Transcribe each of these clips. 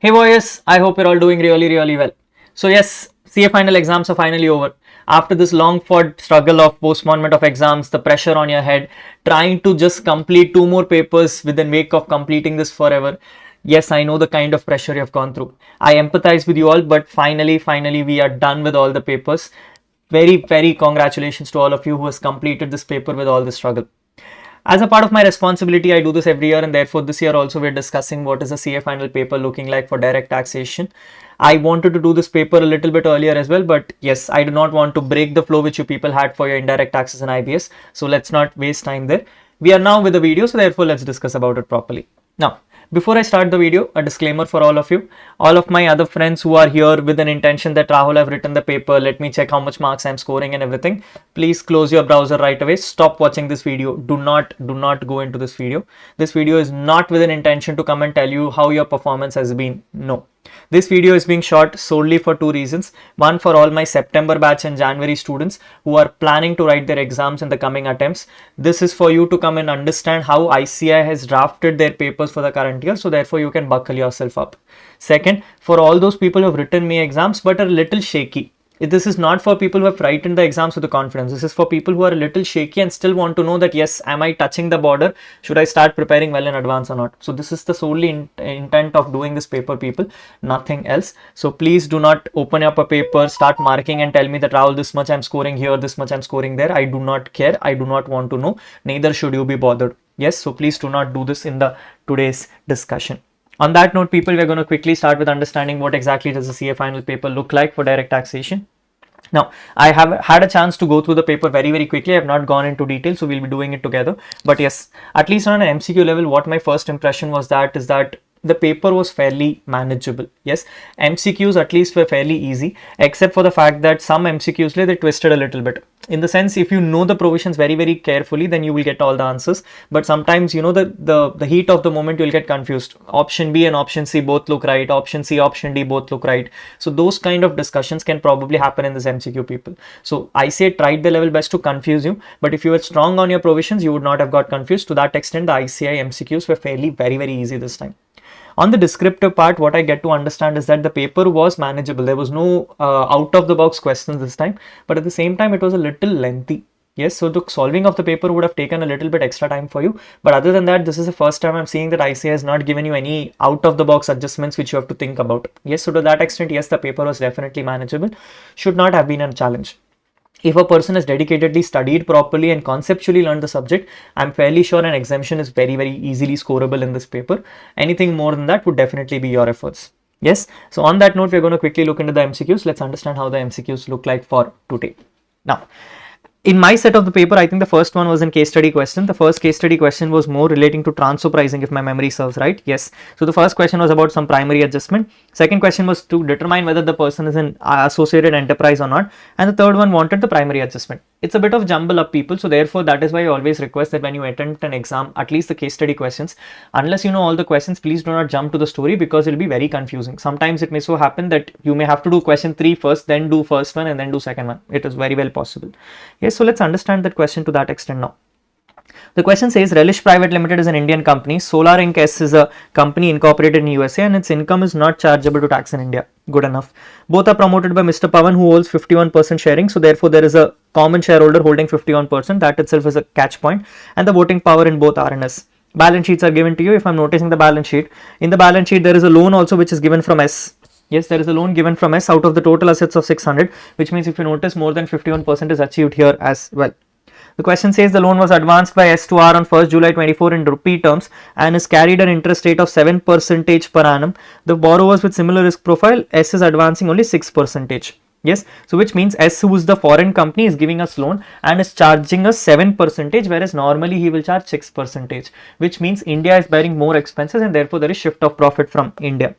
Hey boys, I hope you're all doing really well. So yes, CA final exams are finally over. After this long fought struggle of postponement of exams, the pressure on your head, trying to just complete 2 more papers within wake of completing this forever. Yes, I know the kind of pressure you've gone through. I empathize with you all, but finally we are done with all the papers. Very congratulations to all of you who has completed this paper with all the struggle. As a part of my responsibility, I do this every year, and therefore this year also we're discussing what is a CA final paper looking like for direct taxation. I wanted to do this paper a little bit earlier as well, but yes, I do not want to break the flow which you people had for your indirect taxes and IBS. So let's not waste time there. We are now with the video, so therefore let's discuss about it properly. Now, before I start the video, a disclaimer for all of you. All of my other friends who are here with an intention that Rahul, I've written the paper, let me check how much marks I'm scoring and everything. Please close your browser right away. Stop watching this video. Do not go into this video. This video is not with an intention to come and tell you how your performance has been. No. This video is being shot solely for 2 reasons. One, for all my September batch and January students who are planning to write their exams in the coming attempts. This is for you to come and understand how ICI has drafted their papers for the current year. So therefore you can buckle yourself up. Second, for all those people who have written me exams but are a little shaky. This is not for people who have frightened the exams with the confidence. This is for people who are a little shaky and still want to know that yes, am I touching the border? Should I start preparing well in advance or not? So this is the solely intent of doing this paper, people, nothing else. So please do not open up a paper, start marking and tell me that Rahul, this much I'm scoring here, this much I'm scoring there. I do not care. I do not want to know. Neither should you be bothered. Yes, so please do not do this in the today's discussion. On that note, people, we're going to quickly start with understanding what exactly does the CA final paper look like for direct taxation. Now, I have had a chance to go through the paper very quickly. I have not gone into detail, so we'll be doing it together. But yes, at least on an MCQ level, what my first impression was that is that the paper was fairly manageable. Yes, MCQs at least were fairly easy, except for the fact that some MCQs they twisted a little bit. In the sense, if you know the provisions very carefully, then you will get all the answers. But sometimes, you know, the heat of the moment, you'll get confused. Option B and option C both look right. Option C, option D both look right. So those kind of discussions can probably happen in this MCQ, people. So I say tried the level best to confuse you. But if you were strong on your provisions, you would not have got confused. To that extent, the ICI MCQs were fairly very easy this time. On the descriptive part, what I get to understand is that the paper was manageable. There was no out of the box questions this time, but at the same time, it was a little lengthy. Yes, so the solving of the paper would have taken a little bit extra time for you. But other than that, this is the first time I'm seeing that ICI has not given you any out of the box adjustments which you have to think about. Yes, so to that extent, yes, the paper was definitely manageable. Should not have been a challenge. If a person has dedicatedly studied properly and conceptually learned the subject, I'm fairly sure an exemption is very easily scorable in this paper. Anything more than that would definitely be your efforts. Yes. So on that note, we're going to quickly look into the MCQs. Let's understand how the MCQs look like for today. Now, in my set of the paper, I think the first one was in case study question. The first case study question was more relating to transfer pricing, if my memory serves right. Yes. So the first question was about some primary adjustment. Second question was to determine whether the person is an associated enterprise or not. And the third one wanted the primary adjustment. It's a bit of jumble up, people. So therefore, that is why I always request that when you attempt an exam, at least the case study questions, unless you know all the questions, please do not jump to the story because it will be very confusing. Sometimes it may so happen that you may have to do question 3 first, then do first one and then do second one. It is very well possible. Yes. So let's understand that question to that extent now. The question says Relish Private Limited is an Indian company. Solar Inc. S is a company incorporated in USA and its income is not chargeable to tax in India. Good enough. Both are promoted by Mr. Pawan who holds 51% sharing. So therefore there is a common shareholder holding 51%. That itself is a catch point. And the voting power in both are in S. Balance sheets are given to you. If I'm noticing the balance sheet, in the balance sheet there is a loan also which is given from S. Yes, there is a loan given from S out of the total assets of 600, which means if you notice more than 51% is achieved here as well. The question says the loan was advanced by S to R on 1st July 24 in rupee terms and is carried an interest rate of 7% per annum. The borrowers with similar risk profile, S is advancing only 6%. Yes, so which means S, who is the foreign company, is giving us loan and is charging us 7%, whereas normally he will charge 6%, which means India is bearing more expenses and therefore there is shift of profit from India.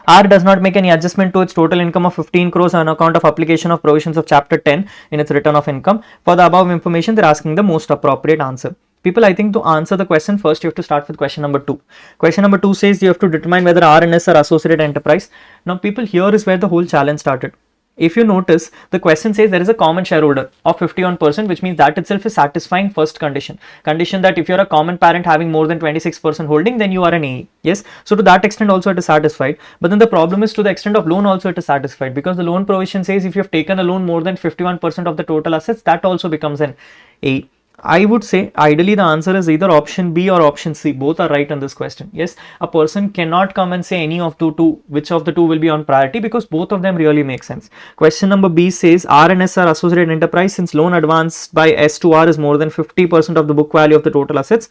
R does not make any adjustment to its total income of 15 crores on account of application of provisions of chapter 10 in its return of income. For the above information, they're asking the most appropriate answer. People, I think to answer the question, first you have to start with question number 2. Question number 2 says you have to determine whether R and S are associated enterprise. Now people, here is where the whole challenge started. if you notice, the question says there is a common shareholder of 51%, which means that itself is satisfying first condition. Condition that if you're a common parent having more than 26% holding, then you are an AE. Yes. So to that extent also it is satisfied. But then the problem is to the extent of loan also it is satisfied, because the loan provision says if you have taken a loan more than 51% of the total assets, that also becomes an AE. I would say ideally the answer is either option B or option C. Both are right in this question. Yes, a person cannot come and say any of the two, which of the two will be on priority, because both of them really make sense. Question number B says R and S are associated enterprise since loan advanced by S to R is more than 50% of the book value of the total assets.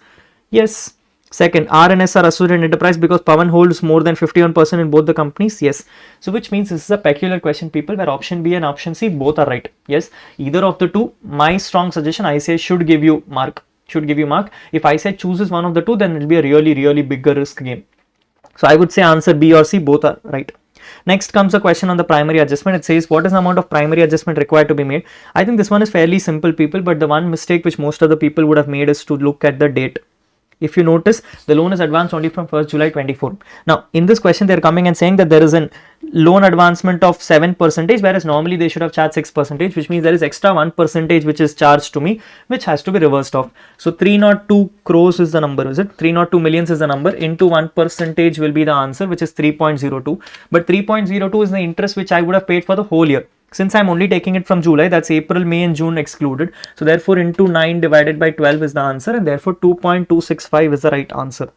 Yes. Second, R and S are associated enterprise because Pawan holds more than 51% in both the companies. Yes. So which means this is a peculiar question, people, where option B and option C both are right. Yes. Either of the two, my strong suggestion, I say should give you mark. Should give you mark. If I say chooses one of the two, then it will be a really bigger risk game. So I would say answer B or C, both are right. Next comes a question on the primary adjustment. It says what is the amount of primary adjustment required to be made? I think this one is fairly simple, people, but the one mistake which most of the people would have made is to look at the date. If you notice, the loan is advanced only from 1st July 24. Now, in this question, they're coming and saying that there is a loan advancement of 7%, whereas normally they should have charged 6%, which means there is extra 1% which is charged to me, which has to be reversed off. So 302 crores is the number, is it? 302 millions is the number, into 1% will be the answer, which is 3.02. But 3.02 is the interest which I would have paid for the whole year. Since I'm only taking it from July, that's April, May and June excluded. So therefore into 9 divided by 12 is the answer, and therefore 2.265 is the right answer,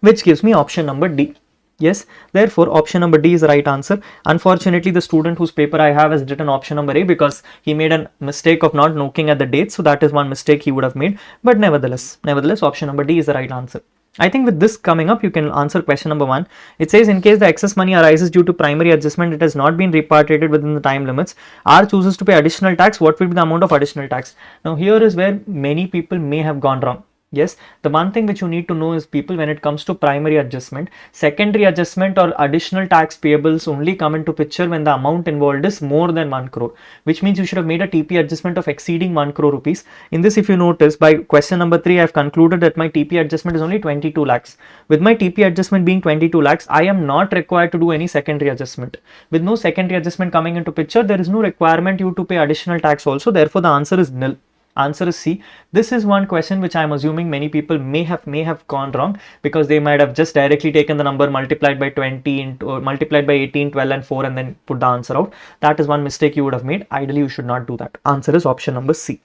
which gives me option number D. Yes, therefore option number D is the right answer. Unfortunately, the student whose paper I have has written option number A because he made a mistake of not looking at the date. So that is one mistake he would have made. But nevertheless, option number D is the right answer. I think with this coming up, you can answer question number 1. It says in case the excess money arises due to primary adjustment, it has not been repatriated within the time limits. R chooses to pay additional tax. What will be the amount of additional tax? Now here is where many people may have gone wrong. Yes, the one thing which you need to know is, people, when it comes to primary adjustment, secondary adjustment or additional tax payables only come into picture when the amount involved is more than 1 crore, which means you should have made a TP adjustment of exceeding 1 crore rupees. In this, if you notice, by question number 3, I have concluded that my TP adjustment is only 22 lakhs. With my TP adjustment being 22 lakhs, I am not required to do any secondary adjustment. With no secondary adjustment coming into picture, there is no requirement you to pay additional tax also. Therefore, the answer is nil. Answer is C. This is one question which I am assuming many people may have gone wrong, because they might have just directly taken the number multiplied by 20 or multiplied by 18, 12 and 4 and then put the answer out. That is one mistake you would have made. Ideally, you should not do that. Answer is option number C.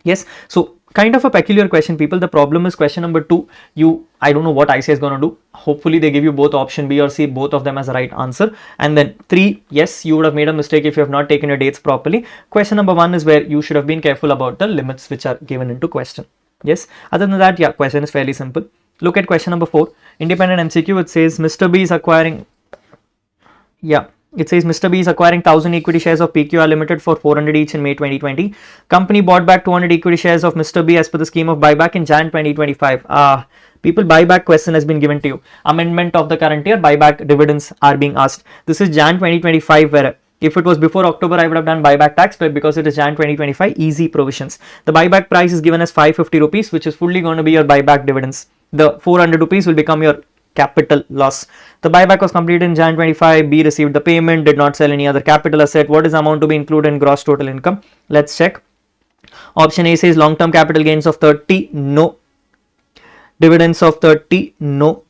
Yes. So kind of a peculiar question, people. The problem is question number 2. I don't know what ICA is going to do. Hopefully they give you both option B or C, both of them as a right answer. And then 3, yes, you would have made a mistake if you have not taken your dates properly. Question number 1 is where you should have been careful about the limits which are given into question. Yes. Other than that, yeah, question is fairly simple. Look at question number 4. Independent MCQ. It says Mr. B is acquiring. Yeah. It says Mr. B is acquiring 1000 equity shares of PQR Limited for 400 each in May 2020. Company bought back 200 equity shares of Mr. B as per the scheme of buyback in Jan 2025. People, buyback question has been given to you. Amendment of the current year, buyback dividends are being asked. This is Jan 2025, where if it was before October, I would have done buyback tax, but because it is Jan 2025, easy provisions. The buyback price is given as 550 rupees, which is fully going to be your buyback dividends. The 400 rupees will become your capital loss. The buyback was completed in Jan 25. B received the payment, did not sell any other capital asset. What is the amount to be included in gross total income? Let's check. Option A says long-term capital gains of 30. No. Dividends of 30. No.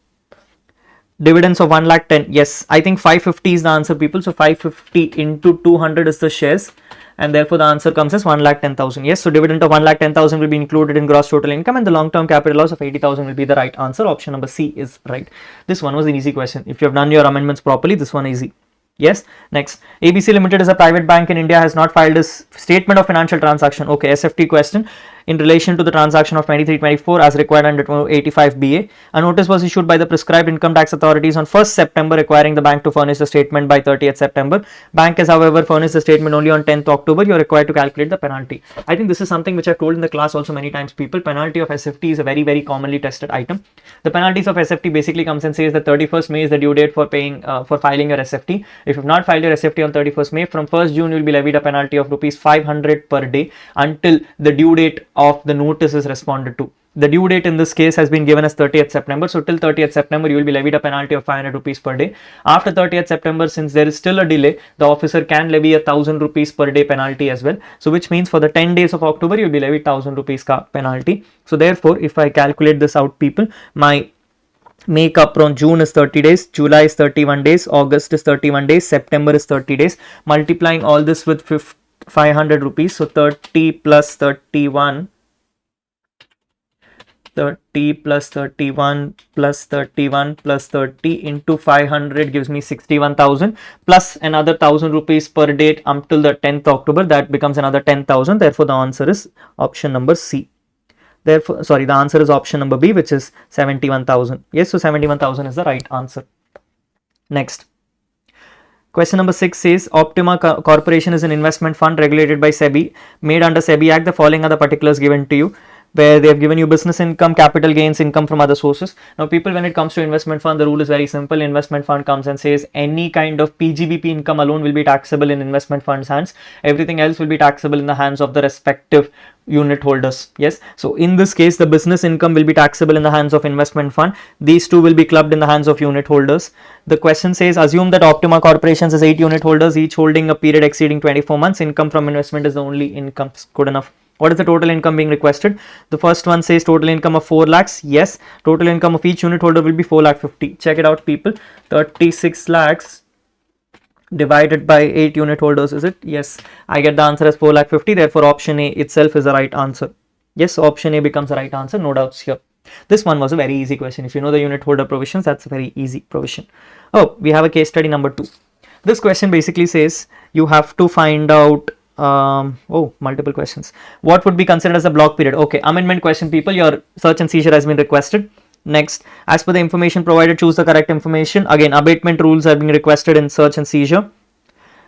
Dividends of 1,10,000. Yes. I think 550 is the answer, people. So 550 into 200 is the shares, and therefore the answer comes as 1,10,000. Yes, so dividend of 1,10,000 will be included in gross total income, and the long-term capital loss of 80,000 will be the right answer. Option number C is right. This one was an easy question. If you have done your amendments properly, this one is easy. Yes. Next, ABC Limited is a private bank in India, has not filed its statement of financial transaction. Okay, SFT question. In relation to the transaction of 23-24 as required under 85BA, a notice was issued by the prescribed income tax authorities on 1st September requiring the bank to furnish the statement by 30th September. Bank has, however, furnished the statement only on 10th October. You are required to calculate the penalty. I think this is something which I have told in the class also many times, people. Penalty of SFT is a very commonly tested item. The penalties of SFT basically comes and says that 31st May is the due date for paying for filing your SFT. If you have not filed your SFT on 31st May, from 1st June you will be levied a penalty of rupees 500 per day until the due date of the notice is responded to. The due date in this case has been given as 30th September. So till 30th September, you will be levied a penalty of 500 rupees per day. After 30th September, since there is still a delay, the officer can levy a 1000 rupees per day penalty as well. So which means for the 10 days of October, you'll be levied 1000 rupees penalty. So therefore, if I calculate this out, people, my makeup from June is 30 days, July is 31 days, August is 31 days, September is 30 days. Multiplying all this with 500 rupees, so 30 plus 31. 30 plus 31 plus 31 plus 30 into 500 gives me 61,000 plus another 1000 rupees per day until the 10th October. That becomes another 10,000. Therefore, the answer is option number C. Therefore, sorry, the answer is option number B, which is 71,000. Yes, so 71,000 is the right answer. Next. Question number 6 says Optima Corporation is an investment fund regulated by SEBI, made under SEBI Act. The following are the particulars given to you, where they have given you business income, capital gains, income from other sources. Now, people, when it comes to investment fund, the rule is very simple. Investment fund comes and says any kind of PGBP income alone will be taxable in investment fund's hands. Everything else will be taxable in the hands of the respective unit holders. Yes, so in this case, the business income will be taxable in the hands of investment fund. These two will be clubbed in the hands of unit holders. The question says assume that Optima Corporation has 8 unit holders, each holding a period exceeding 24 months. Income from investment is the only income. Good enough. What is the total income being requested? The first one says total income of 4 lakhs. Yes, total income of each unit holder will be 4 lakh 50. Check it out, people. 36 lakhs divided by 8 unit holders, is it? Yes, I get the answer as 4 lakh 50. Therefore, option A itself is the right answer. Yes, option A becomes the right answer. No doubts here. This one was a very easy question. If you know the unit holder provisions, that's a very easy provision. Oh, we have a case study number 2. This question basically says you have to find out multiple questions. What would be considered as a block period? Okay, amendment question, people. Your search and seizure has been requested. Next, as per the information provided, choose the correct information. Again, abatement rules are being requested in search and seizure.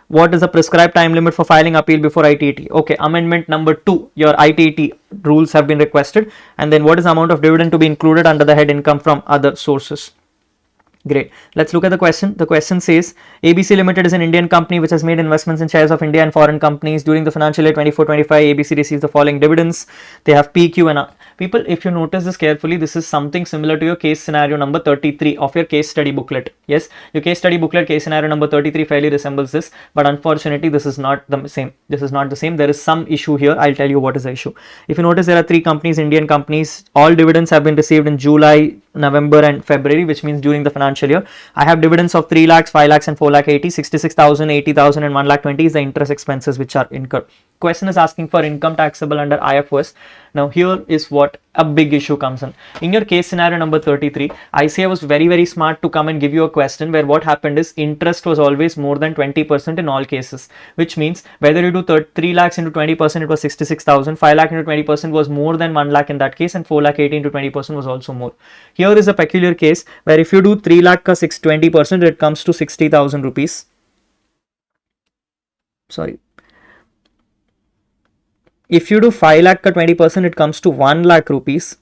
What is the prescribed time limit for filing appeal before ITAT? Okay, amendment number 2, your ITAT rules have been requested. And then what is the amount of dividend to be included under the head income from other sources? Great. Let's look at the question. The question says ABC Limited is an Indian company which has made investments in shares of India and foreign companies. During the financial year 24-25, ABC receives the following dividends. They have PQ and R. People, if you notice this carefully, this is something similar to your case scenario number 33 of your case study booklet. Yes, your case study booklet case scenario number 33 fairly resembles this, but unfortunately this is not the same. This is not the same. There is some issue here. I'll tell you what is the issue. If you notice, there are 3 companies, Indian companies. All dividends have been received in July, November and February, which means during the financial year. I have dividends of 3 lakhs, 5 lakhs and 4 lakh 80, 66,000, 80,000 and 1 lakh 20 is the interest expenses which are incurred. Question is asking for income taxable under IFOS. Now here is what a big issue comes in. In your case scenario number 33, ICAI was very smart to come and give you a question where what happened is interest was always more than 20% in all cases, which means whether you do 3 lakhs into 20%, it was 66,000, 5 lakh into 20% was more than 1 lakh in that case, and 4 lakh 80 into 20% was also more. Here is a peculiar case where if you do 3 lakh ka 20%, it comes to 60,000 rupees. Sorry. If you do 5 lakh ka 20%, it comes to 1 lakh rupees.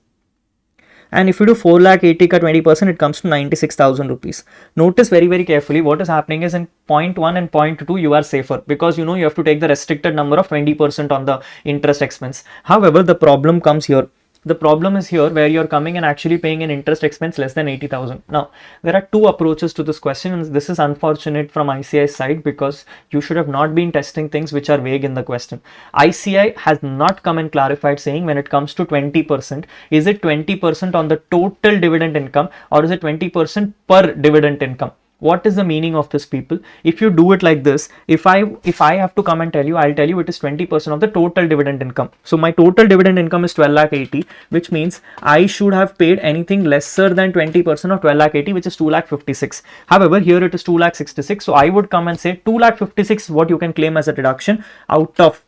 And if you do 4 lakh 80 ka 20%, it comes to 96,000 rupees. Notice very carefully what is happening is in point 1 and point 2, you are safer because you know you have to take the restricted number of 20% on the interest expense. However, the problem comes here. The problem is here where you're coming and actually paying an interest expense less than 80,000. Now, there are 2 approaches to this question, and this is unfortunate from ICAI's side because you should have not been testing things which are vague in the question. ICAI has not come and clarified saying when it comes to 20%, is it 20% on the total dividend income or is it 20% per dividend income? What is the meaning of this, people? If you do it like this, if I have to come and tell you, I'll tell you it is 20% of the total dividend income. So my total dividend income is 12 lakh 80, which means I should have paid anything lesser than 20% of 12 lakh 80, which is 2 lakh 56. However, here it is 2 lakh 66. So I would come and say 2 lakh 56 is what you can claim as a deduction out of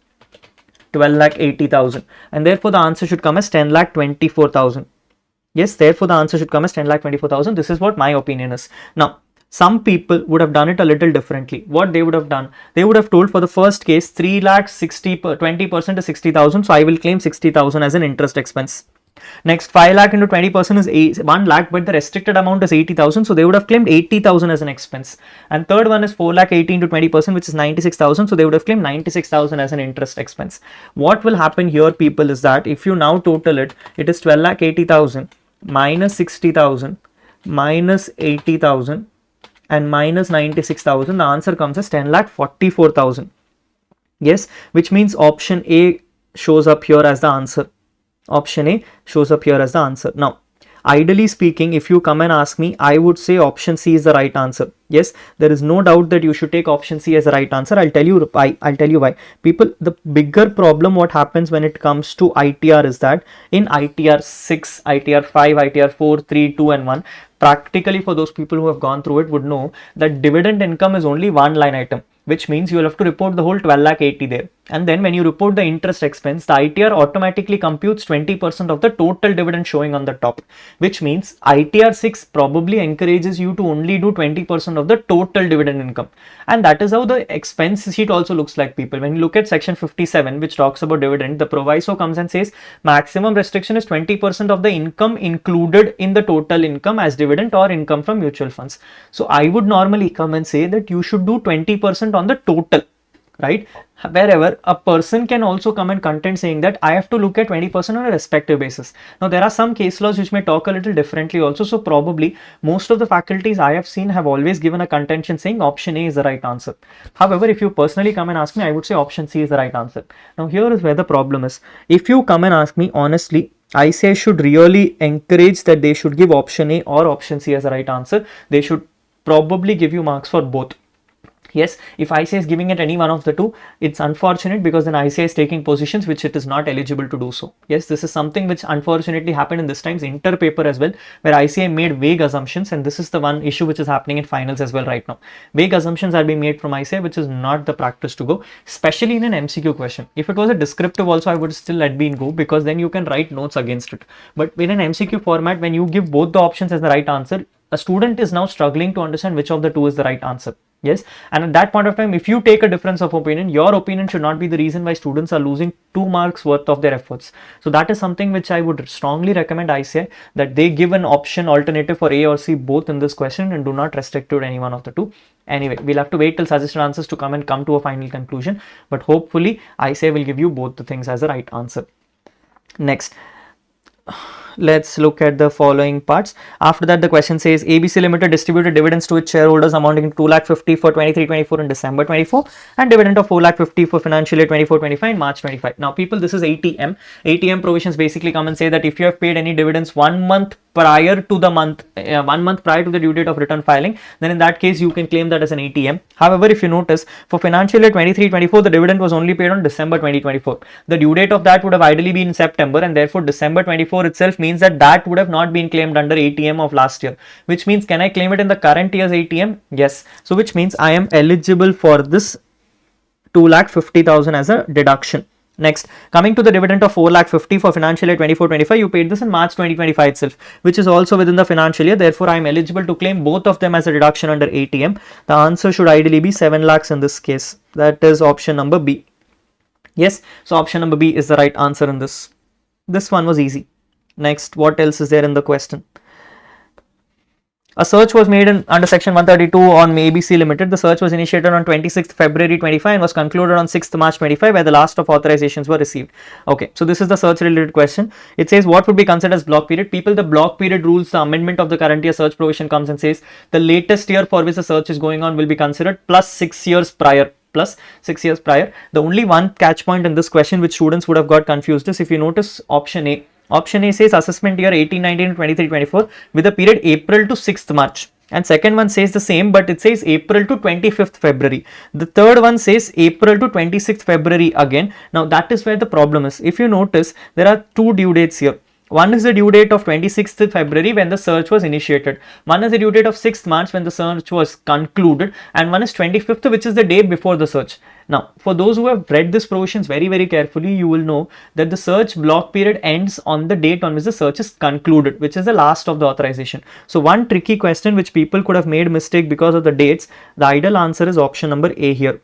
12 lakh 80,000. And therefore the answer should come as 10 lakh 24,000. Yes, therefore the answer should come as 10 lakh 24,000. This is what my opinion is. Now, some people would have done it a little differently. What they would have done, they would have told for the first case 3 lakh 60, 20% is 60,000. So I will claim 60,000 as an interest expense. Next, 5 lakh into 20% is 1 lakh, but the restricted amount is 80,000. So they would have claimed 80,000 as an expense. And third one is 4 lakh 80 into 20%, which is 96,000. So they would have claimed 96,000 as an interest expense. What will happen here, people, is that if you now total it, it is 12 lakh 80,000 minus 60,000 minus 80,000 and minus 96,000. The answer comes as 10 lakh 44,000. Yes, which means option A shows up here as the answer. Option A shows up here as the answer. Now, ideally speaking, if you come and ask me, I would say option C is the right answer. Yes, there is no doubt that you should take option C as the right answer. I'll tell you why. People, the bigger problem what happens when it comes to ITR is that in ITR 6, ITR 5, ITR 4, 3, 2 and 1, practically for those people who have gone through it would know that dividend income is only one line item, which means you will have to report the whole 12 lakh 80 there. And then when you report the interest expense, the ITR automatically computes 20% of the total dividend showing on the top, which means ITR 6 probably encourages you to only do 20% of the total dividend income. And that is how the expense sheet also looks like, people. When you look at section 57, which talks about dividend, the proviso comes and says maximum restriction is 20% of the income included in the total income as dividend or income from mutual funds. So I would normally come and say that you should do 20% on the total, right? Wherever a person can also come and contend saying that I have to look at 20% on a respective basis. Now there are some case laws which may talk a little differently also, so probably most of the faculties I have seen have always given a contention saying option A is the right answer. However, if you personally come and ask me, I would say option C is the right answer. Now here is where the problem is. If you come and ask me honestly, I say I should really encourage that they should give option A or option C as the right answer. They should probably give you marks for both. Yes, if ICA is giving it any one of the two, it's unfortunate because then ICA is taking positions which it is not eligible to do so. Yes, this is something which unfortunately happened in this time's inter paper as well, where ICA made vague assumptions, and this is the one issue which is happening in finals as well right now. Vague assumptions are being made from ICA, which is not the practice to go, especially in an MCQ question. If it was a descriptive also, I would still let be in go because then you can write notes against it. But in an MCQ format, when you give both the options as the right answer, a student is now struggling to understand which of the two is the right answer. Yes, and at that point of time, if you take a difference of opinion, your opinion should not be the reason why students are losing 2 marks worth of their efforts. So that is something which I would strongly recommend ICA, that they give an option alternative for A or C both in this question and do not restrict to any one of the two. Anyway, we'll have to wait till suggested answers to come to a final conclusion, but hopefully ICA will give you both the things as the right answer. Next, let's look at the following parts. After that, the question says ABC Limited distributed dividends to its shareholders amounting to 2,50,000 for 23-24 in December 24 and dividend of 4,50,000 for financial year 24-25 in March 25. Now people, this is ATM. ATM provisions basically come and say that if you have paid any dividends 1 month prior to the month, 1 month prior to the due date of return filing, then in that case you can claim that as an ATM. However, if you notice, for financial year 23-24, the dividend was only paid on December 2024. The due date of that would have ideally been in September, and therefore December 24 itself means that would have not been claimed under ATM of last year, which means can I claim it in the current year's ATM? Yes. So which means I am eligible for this 2,50,000 as a deduction. Next, coming to the dividend of 4,50,000 for financial year 24-25, you paid this in March 2025 itself, which is also within the financial year. Therefore, I am eligible to claim both of them as a deduction under ATM. The answer should ideally be 7 lakhs in this case. That is option number B. Yes, so option number B is the right answer in this. This one was easy. Next, what else is there in the question? A search was made under section 132 on ABC Limited. The search was initiated on 26th February 25 and was concluded on 6th March 25, where the last of authorizations were received. Okay, so this is the search related question. It says what would be considered as block period. People, the block period rules, the amendment of the current year search provision comes and says the latest year for which the search is going on will be considered plus 6 years prior. The only one catch point in this question which students would have got confused is, if you notice option A. Option A says assessment year 18-19 23-24 with a period April to 6th March. And second one says the same, but it says April to 25th February. The third one says April to 26th February again. Now that is where the problem is. If you notice, there are two due dates here. One is the due date of 26th February when the search was initiated. One is the due date of 6th March when the search was concluded. And one is 25th, which is the day before the search. Now, for those who have read this provisions very carefully, you will know that the search block period ends on the date on which the search is concluded, which is the last of the authorization. So one tricky question which people could have made mistake because of the dates, the ideal answer is option number A here.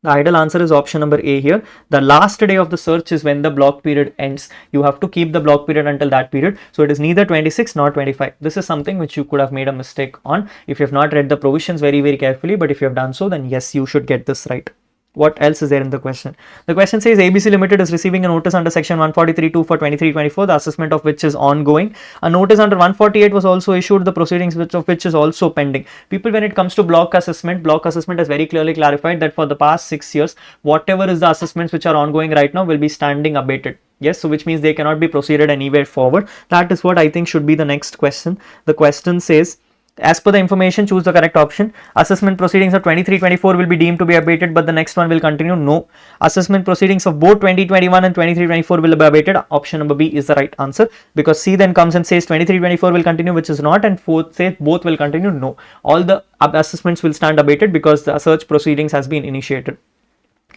The ideal answer is option number A here. The last day of the search is when the block period ends. You have to keep the block period until that period. So it is neither 26 nor 25. This is something which you could have made a mistake on if you have not read the provisions very, very carefully. But if you have done so, then yes, you should get this right. What else is there in the question? The question says ABC Limited is receiving a notice under section 143(2) for 23-24, the assessment of which is ongoing. A notice under 148 was also issued, the proceedings of which is also pending. People, when it comes to block assessment has very clearly clarified that for the past 6 years, whatever is the assessments which are ongoing right now will be standing abated. Yes, so which means they cannot be proceeded anywhere forward. That is what I think should be the next question. The question says, as per the information, choose the correct option. Assessment proceedings of 23-24 will be deemed to be abated, but the next one will continue. No. Assessment proceedings of both 2021 and 23-24 will be abated. Option number B is the right answer, because C then comes and says 23-24 will continue, which is not, and 4 says both will continue. No. All the assessments will stand abated because the search proceedings has been initiated.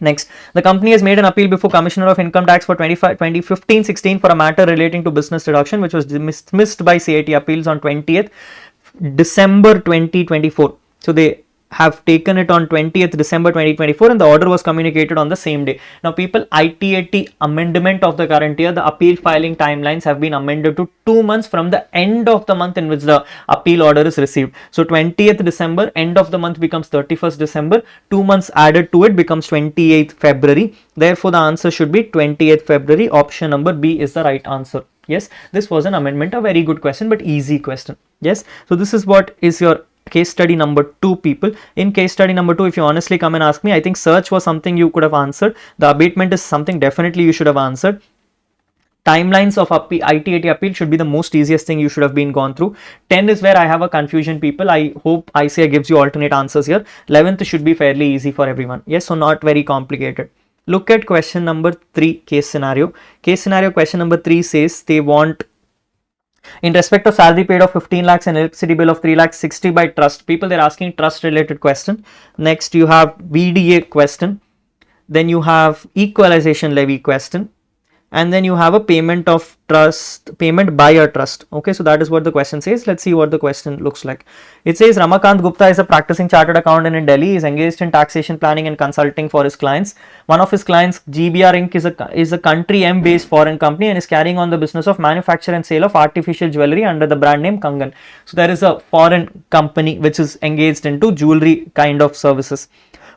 Next, the company has made an appeal before Commissioner of Income Tax for 2015-16 for a matter relating to business deduction, which was dismissed by CIT Appeals on 20th December 2024. So they have taken it on 20th December 2024 and the order was communicated on the same day. Now people, ITAT amendment of the current year, the appeal filing timelines have been amended to 2 months from the end of the month in which the appeal order is received. So 20th December, end of the month becomes 31st December, 2 months added to it becomes 28th February. Therefore the answer should be 28th February. Option number B is the right answer. Yes, this was an amendment, a very good question, but easy question. Yes, so this is what is your case study number 2, people. In case study number 2, if you honestly come and ask me, I think search was something you could have answered. The abatement is something definitely you should have answered. Timelines of ITAT appeal should be the most easiest thing you should have been gone through. 10 is where I have a confusion, people. I hope ICA gives you alternate answers here. 11th should be fairly easy for everyone. Yes, so not very complicated. Look at question number 3, case scenario. Case scenario question number 3 says they want, in respect of salary paid of 15 lakhs and electricity bill of 3 lakhs 60 by trust. People, they're asking trust related question. Next you have VDA question. Then you have equalization levy question. And then you have a payment of trust, payment by a trust. Okay, so that is what the question says. Let's see what the question looks like. It says Ramakant Gupta is a practicing chartered accountant in Delhi. He is engaged in taxation planning and consulting for his clients. One of his clients, GBR Inc., is a country M based foreign company and is carrying on the business of manufacture and sale of artificial jewelry under the brand name Kangan. So there is a foreign company which is engaged into jewelry kind of services.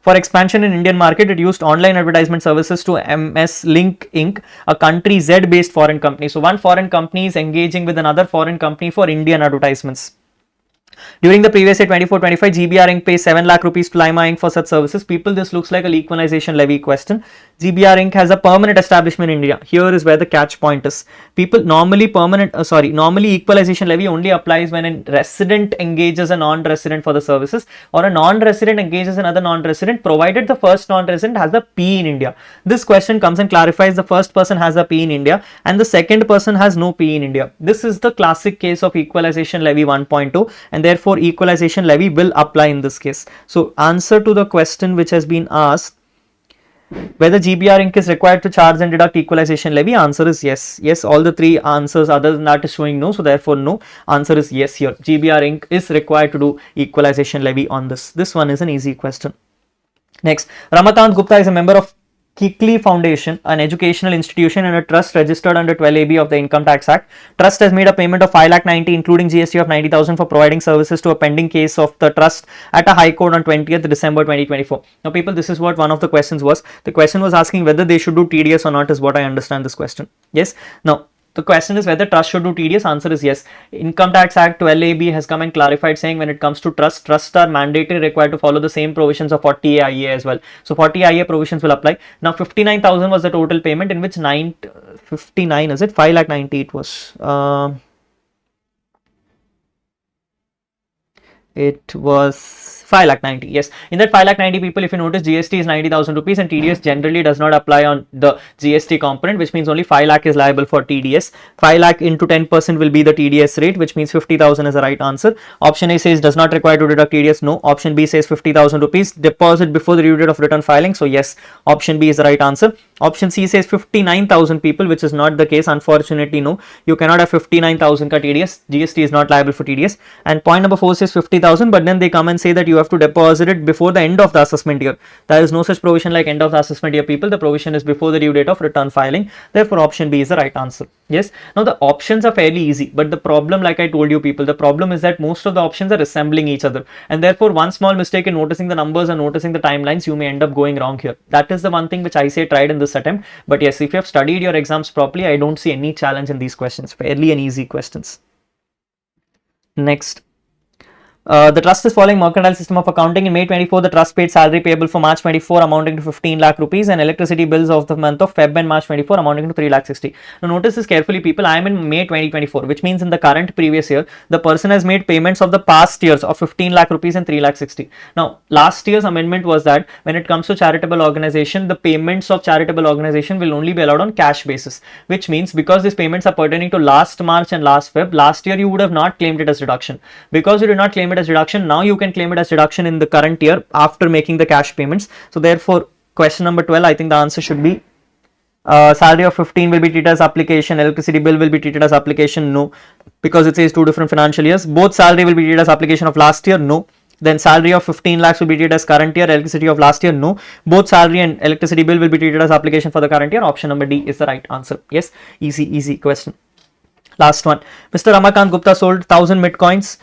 For expansion in Indian market, it used online advertisement services to MS Link Inc., a country Z based foreign company. So one foreign company is engaging with another foreign company for Indian advertisements. During the previous year 24-25, GBR Inc. pays 7 lakh rupees to Lima Inc. for such services. People, this looks like a equalization levy question. GBR Inc. has a permanent establishment in India. Here is where the catch point is. People, normally equalization levy only applies when a resident engages a non-resident for the services, or a non-resident engages another non-resident, provided the first non-resident has a P in India. This question comes and clarifies the first person has a P in India and the second person has no P in India. This is the classic case of equalization levy 1.2, and therefore equalization levy will apply in this case. So answer to the question which has been asked, whether GBR Inc. is required to charge and deduct equalization levy, answer is yes. Yes, all the 3 answers other than that is showing no, so therefore no. Answer is yes here. GBR Inc. is required to do equalization levy on this. This one is an easy question. Next, Ramakant Gupta is a member of Kikli Foundation, an educational institution and a trust registered under 12AB of the Income Tax Act. Trust has made a payment of 5 lakh 90 including GST of 90,000 for providing services to a pending case of the trust at a high court on 20th December 2024. Now people, this is what one of the questions was. The question was asking whether they should do TDS or not, is what I understand this question. Yes. Now the question is whether trust should do TDS. Answer is yes. Income Tax Act 12AB has come and clarified saying when it comes to trusts are mandatory required to follow the same provisions of 40 IA as well. So 40 IA provisions will apply. Now 59,000 was the total payment, in which 59 is it? 5 lakh 90 it was. It was 5 lakh 90. Yes, in that 5 lakh 90 people, if you notice, GST is 90,000 rupees and TDS generally does not apply on the GST component, which means only 5 lakh is liable for TDS. 5 lakh into 10% will be the TDS rate, which means 50,000 is the right answer. Option A says does not require to deduct TDS. No. Option B says 50,000 rupees deposit before the due date of return filing. So yes, option B is the right answer. Option C says 59,000 people, which is not the case. Unfortunately, no. You cannot have 59,000 ka TDS. GST is not liable for TDS. And point number 4 says 50,000, but then they come and say that you have to deposit it before the end of the assessment year. There is no such provision like end of the assessment year, people. The provision is before the due date of return filing. Therefore, option B is the right answer. Yes. Now, the options are fairly easy, but the problem, like I told you people, the problem is that most of the options are resembling each other, and therefore one small mistake in noticing the numbers and noticing the timelines, you may end up going wrong here. That is the one thing which I say tried in this attempt. But yes, if you have studied your exams properly, I don't see any challenge in these questions. Fairly and easy questions. Next. The trust is following mercantile system of accounting. In May 24, the trust paid salary payable for March 24 amounting to 15 lakh rupees and electricity bills of the month of Feb and March 24 amounting to 3 lakh 60. Now notice this carefully, people. I am in May 2024, which means in the current previous year, the person has made payments of the past years of 15 lakh rupees and 3 lakh 60. Now last year's amendment was that when it comes to charitable organization, the payments of charitable organization will only be allowed on cash basis, which means because these payments are pertaining to last March and last Feb, last year you would have not claimed it as deduction. Because you did not claim it as deduction, now you can claim it as deduction in the current year after making the cash payments. So therefore, question number 12, I think the answer should be salary of 15 will be treated as application, electricity bill will be treated as application, no, because it says two different financial years. Both salary will be treated as application of last year, no. Then salary of 15 lakhs will be treated as current year, electricity of last year, no. Both salary and electricity bill will be treated as application for the current year. Option number D is the right answer. Yes, easy question. Last one. Mr. Ramakant Gupta sold 1000 Bitcoins,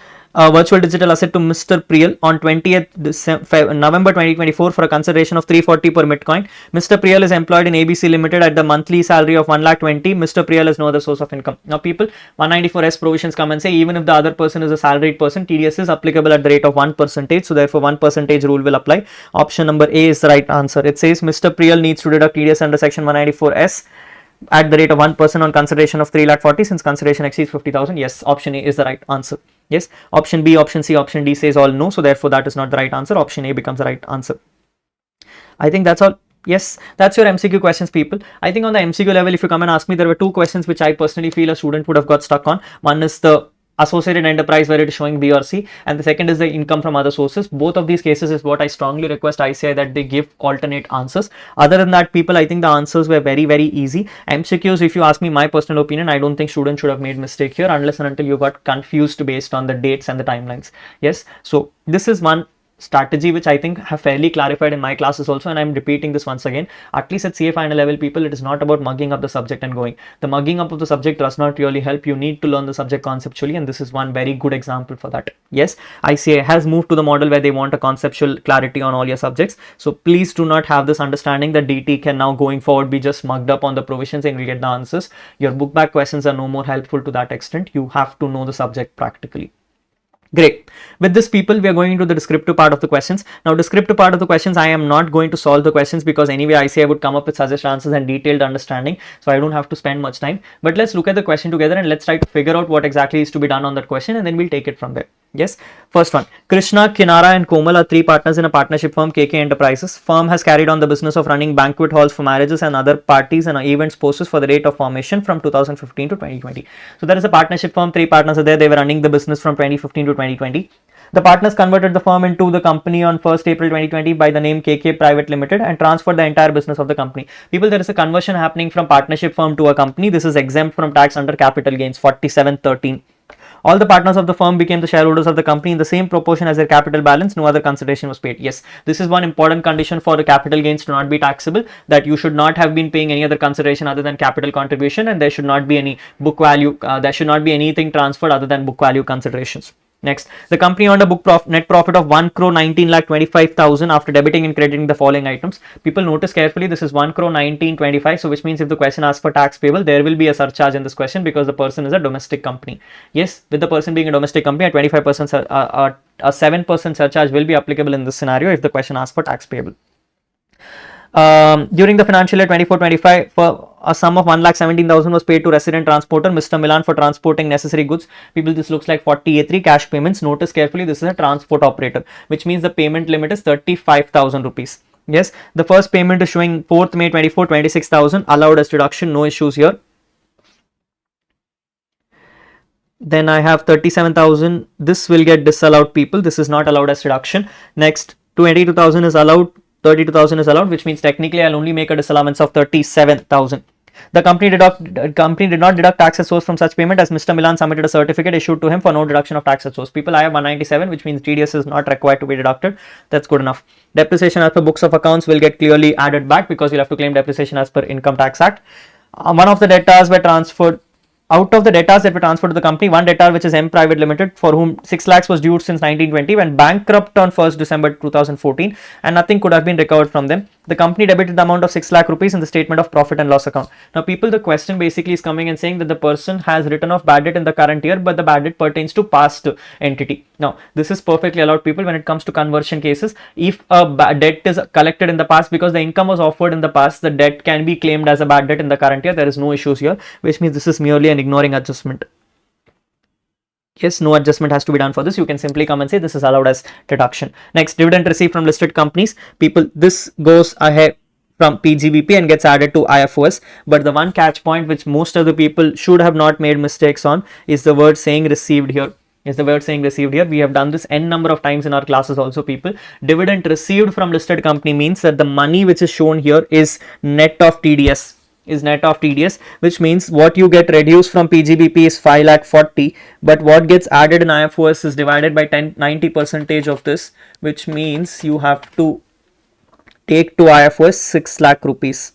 virtual digital asset, to Mr. Priyal on 20th November 2024 for a consideration of 340 per Bitcoin. Mr. Priyal is employed in ABC Limited at the monthly salary of 1,20,000. Mr. Priyal has no other source of income. Now people, 194S provisions come and say even if the other person is a salaried person, TDS is applicable at the rate of 1%. So therefore 1% rule will apply. Option number A is the right answer. It says Mr. Priyal needs to deduct TDS under section 194S at the rate of 1% on consideration of 3,40,000 since consideration exceeds 50,000. Yes, option A is the right answer. Yes, option B, option C, option D says all no. So therefore that is not the right answer. Option A becomes the right answer. I think that's all. Yes, that's your MCQ questions, people. I think on the MCQ level, if you come and ask me, there were two questions which I personally feel a student would have got stuck on. One is the associated enterprise where it is showing B or C, and the second is the income from other sources. Both of these cases is what I strongly request ICAI that they give alternate answers. Other than that, people, I think the answers were very easy. MCQs, if you ask me my personal opinion, I don't think students should have made mistake here unless and until you got confused based on the dates and the timelines. Yes, so this is one strategy which I think have fairly clarified in my classes also, and I'm repeating this once again. At least at CA final level, people, it is not about mugging up the subject and going. The mugging up of the subject does not really help. You need to learn the subject conceptually, and this is one very good example for that. Yes, ICAI has moved to the model where they want a conceptual clarity on all your subjects. So please do not have this understanding that DT can now going forward be just mugged up on the provisions and we get the answers. Your book back questions are no more helpful to that extent. You have to know the subject practically. Great. With this, people, we are going into the descriptive part of the questions. Now, descriptive part of the questions, I am not going to solve the questions because anyway, ICAI would come up with suggested answers and detailed understanding. So I don't have to spend much time. But let's look at the question together and let's try to figure out what exactly is to be done on that question, and then we'll take it from there. Yes. First one. Krishna, Kinara and Komal are three partners in a partnership firm, KK Enterprises. Firm has carried on the business of running banquet halls for marriages and other parties and events poses for the date of formation from 2015 to 2020. So there is a partnership firm, three partners are there. They were running the business from 2015 to 2020. The partners converted the firm into the company on 1st April 2020 by the name KK Private Limited and transferred the entire business of the company. People, there is a conversion happening from partnership firm to a company. This is exempt from tax under capital gains 4713. All the partners of the firm became the shareholders of the company in the same proportion as their capital balance. No other consideration was paid. Yes, this is one important condition for the capital gains to not be taxable, that you should not have been paying any other consideration other than capital contribution, and there should not be any book value, there should not be anything transferred other than book value considerations. Next, the company earned a net profit of 1 crore 19,25,000 after debiting and crediting the following items. People, notice carefully, this is 1 crore 1925. So which means if the question asks for tax payable, there will be a surcharge in this question because the person is a domestic company. Yes, with the person being a domestic company, a 25% a 7% surcharge will be applicable in this scenario if the question asks for tax payable. During the financial year 24-25, for a sum of 1,17,000 was paid to resident transporter Mr. Milan for transporting necessary goods. People, this looks like 40A3 cash payments. Notice carefully, this is a transport operator, which means the payment limit is 35,000 rupees. Yes, the first payment is showing 4th May 24, 26,000, allowed as deduction, no issues here. Then I have 37,000. This will get disallowed, people. This is not allowed as deduction. Next, 22,000 is allowed. 32,000 is allowed, which means technically I'll only make a disallowance of 37,000. The company did not deduct tax at source from such payment as Mr. Milan submitted a certificate issued to him for no deduction of tax at source. People, I have 197, which means TDS is not required to be deducted. That's good enough. Depreciation as per books of accounts will get clearly added back because you'll have to claim depreciation as per Income Tax Act. One of the debtors were transferred. Out of the debtors that were transferred to the company, one debtor, which is M Private Limited, for whom 6 lakhs was due since 1920, went bankrupt on 1st December 2014 and nothing could have been recovered from them. The company debited the amount of 6 lakh rupees in the statement of profit and loss account. Now, people, the question basically is coming and saying that the person has written off bad debt in the current year, but the bad debt pertains to past entity. Now, this is perfectly allowed, people, when it comes to conversion cases. If a bad debt is collected in the past because the income was offered in the past, the debt can be claimed as a bad debt in the current year. There is no issues here, which means this is merely an ignoring adjustment. Yes, no adjustment has to be done for this. You can simply come and say this is allowed as deduction. Next, dividend received from listed companies. People, this goes ahead from PGBP and gets added to IFOS. But the one catch point which most of the people should have not made mistakes on is the word saying received here. Is the word saying received here. We have done this n number of times in our classes also, people. Dividend received from listed company means that the money which is shown here is net of TDS. Is net of TDS, which means what you get reduced from PGBP is 5,40,000, but what gets added in IFOS is divided by 90% of this, which means you have to take to IFOS 6 lakh rupees.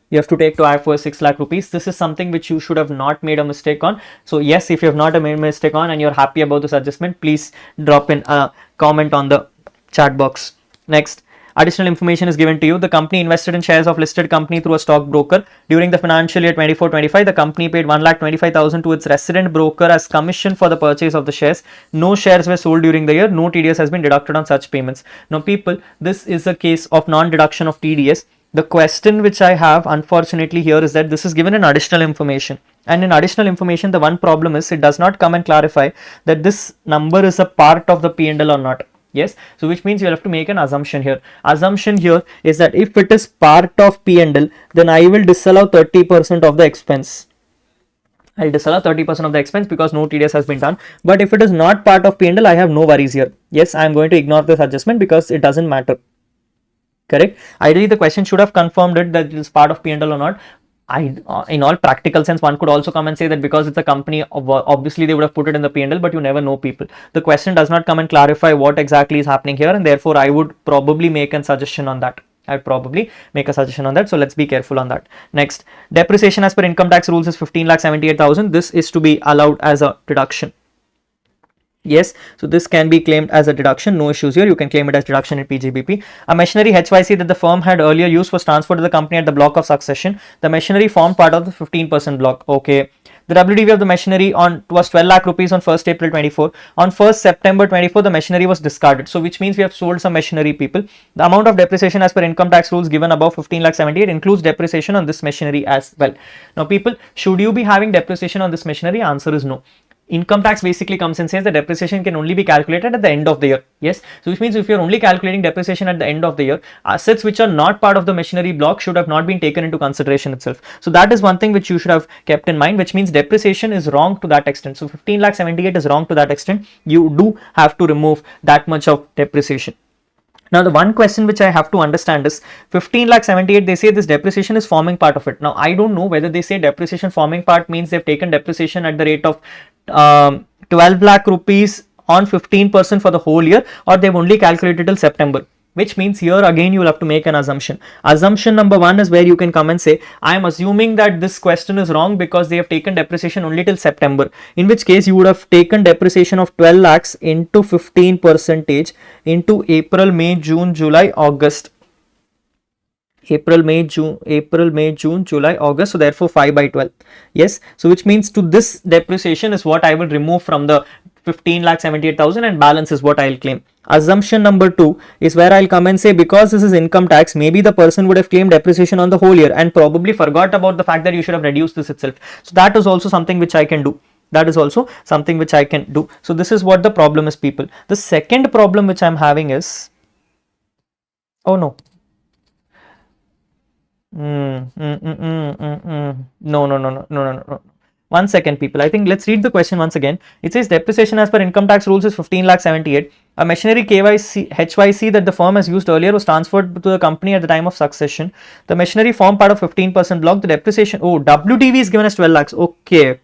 You have to take to IFOS 6 lakh rupees. This is something which you should have not made a mistake on. So yes, if you have not made a mistake on and you're happy about this adjustment, please drop in a comment on the chat box. Next, additional information is given to you. The company invested in shares of listed company through a stockbroker. During the financial year 24-25, the company paid 1,25,000 to its resident broker as commission for the purchase of the shares. No shares were sold during the year. No TDS has been deducted on such payments. Now, people, this is a case of non-deduction of TDS. The question which I have, unfortunately, here is that this is given in additional information. And in additional information, the one problem is it does not come and clarify that this number is a part of the P&L or not. Yes, so which means you have to make an assumption here. Assumption here is that if it is part of P&L, then I will disallow 30% of the expense. I'll disallow 30% of the expense because no TDS has been done. But if it is not part of P&L, I have no worries here. Yes, I am going to ignore this adjustment because it doesn't matter. Correct. Ideally, the question should have confirmed it that it is part of P&L or not. In all practical sense, one could also come and say that because it's a company, obviously they would have put it in the P&L, but you never know, people. The question does not come and clarify what exactly is happening here, and therefore I would probably make a suggestion on that. So let's be careful on that. Next, depreciation as per income tax rules is 15,78,000. This is to be allowed as a deduction. Yes, so this can be claimed as a deduction, no issues here. You can claim it as deduction in PGBP. A machinery HYC that the firm had earlier used was transferred to the company at the block of succession. The machinery formed part of the 15% block. Okay. The WDV of the machinery was 12 lakh rupees on 1st April 24. On 1st September 24, the machinery was discarded. So which means we have sold some machinery, people. The amount of depreciation as per income tax rules given above 15,78,000 includes depreciation on this machinery as well. Now, people, should you be having depreciation on this machinery? Answer is no. Income tax basically comes and says that depreciation can only be calculated at the end of the year. Yes, so which means if you're only calculating depreciation at the end of the year, assets which are not part of the machinery block should have not been taken into consideration itself. So that is one thing which you should have kept in mind, which means depreciation is wrong to that extent. So 15,78,000 is wrong to that extent. You do have to remove that much of depreciation. Now, the one question which I have to understand is 15,78,000, they say this depreciation is forming part of it. Now, I don't know whether they say depreciation forming part means they've taken depreciation at the rate of 12 lakh rupees on 15% for the whole year, or they've only calculated till September. Which means here again you will have to make an assumption. Assumption number one is where you can come and say, I am assuming that this question is wrong because they have taken depreciation only till September. In which case you would have taken depreciation of 12 lakhs into 15% into April, May, June, July, August. April, May, June, July, August. So therefore 5 by 12. Yes. So which means to this depreciation is what I will remove from the 15,78,000 and balance is what I'll claim. Assumption number two is where I'll come and say, because this is income tax, maybe the person would have claimed depreciation on the whole year and probably forgot about the fact that you should have reduced this itself. So that is also something which I can do. So this is what the problem is, people. The second problem which I'm having is, oh no. No. One second, people. I think let's read the question once again. It says depreciation as per income tax rules is 15,78,000. A machinery HYC that the firm has used earlier was transferred to the company at the time of succession. The machinery formed part of 15% block. The depreciation, oh, WDV is given as 12 lakhs. Okay.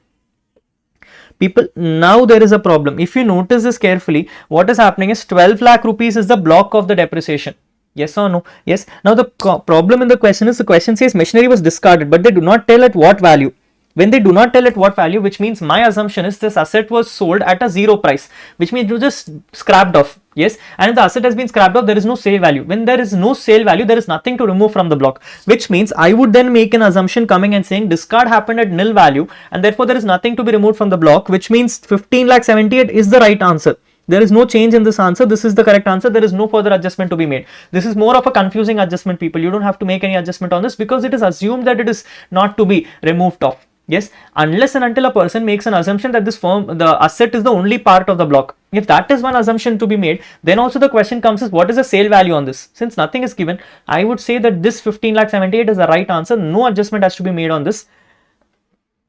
People, now there is a problem. If you notice this carefully, what is happening is 12 lakh rupees is the block of the depreciation. Yes or no? Yes. Now the problem in the question is, the question says machinery was discarded, but they do not tell at what value. When they do not tell at what value, which means my assumption is this asset was sold at a zero price, which means you just scrapped off. Yes, and if the asset has been scrapped off, there is no sale value. When there is no sale value, there is nothing to remove from the block, which means I would then make an assumption coming and saying discard happened at nil value, and therefore there is nothing to be removed from the block, which means 15,78,000 is the right answer. There is no change in this answer. This is the correct answer. There is no further adjustment to be made. This is more of a confusing adjustment, people. You don't have to make any adjustment on this because it is assumed that it is not to be removed off. Yes, unless and until a person makes an assumption that this firm, the asset is the only part of the block. If that is one assumption to be made, then also the question comes is what is the sale value on this? Since nothing is given, I would say that this 15,78,000 is the right answer. No adjustment has to be made on this.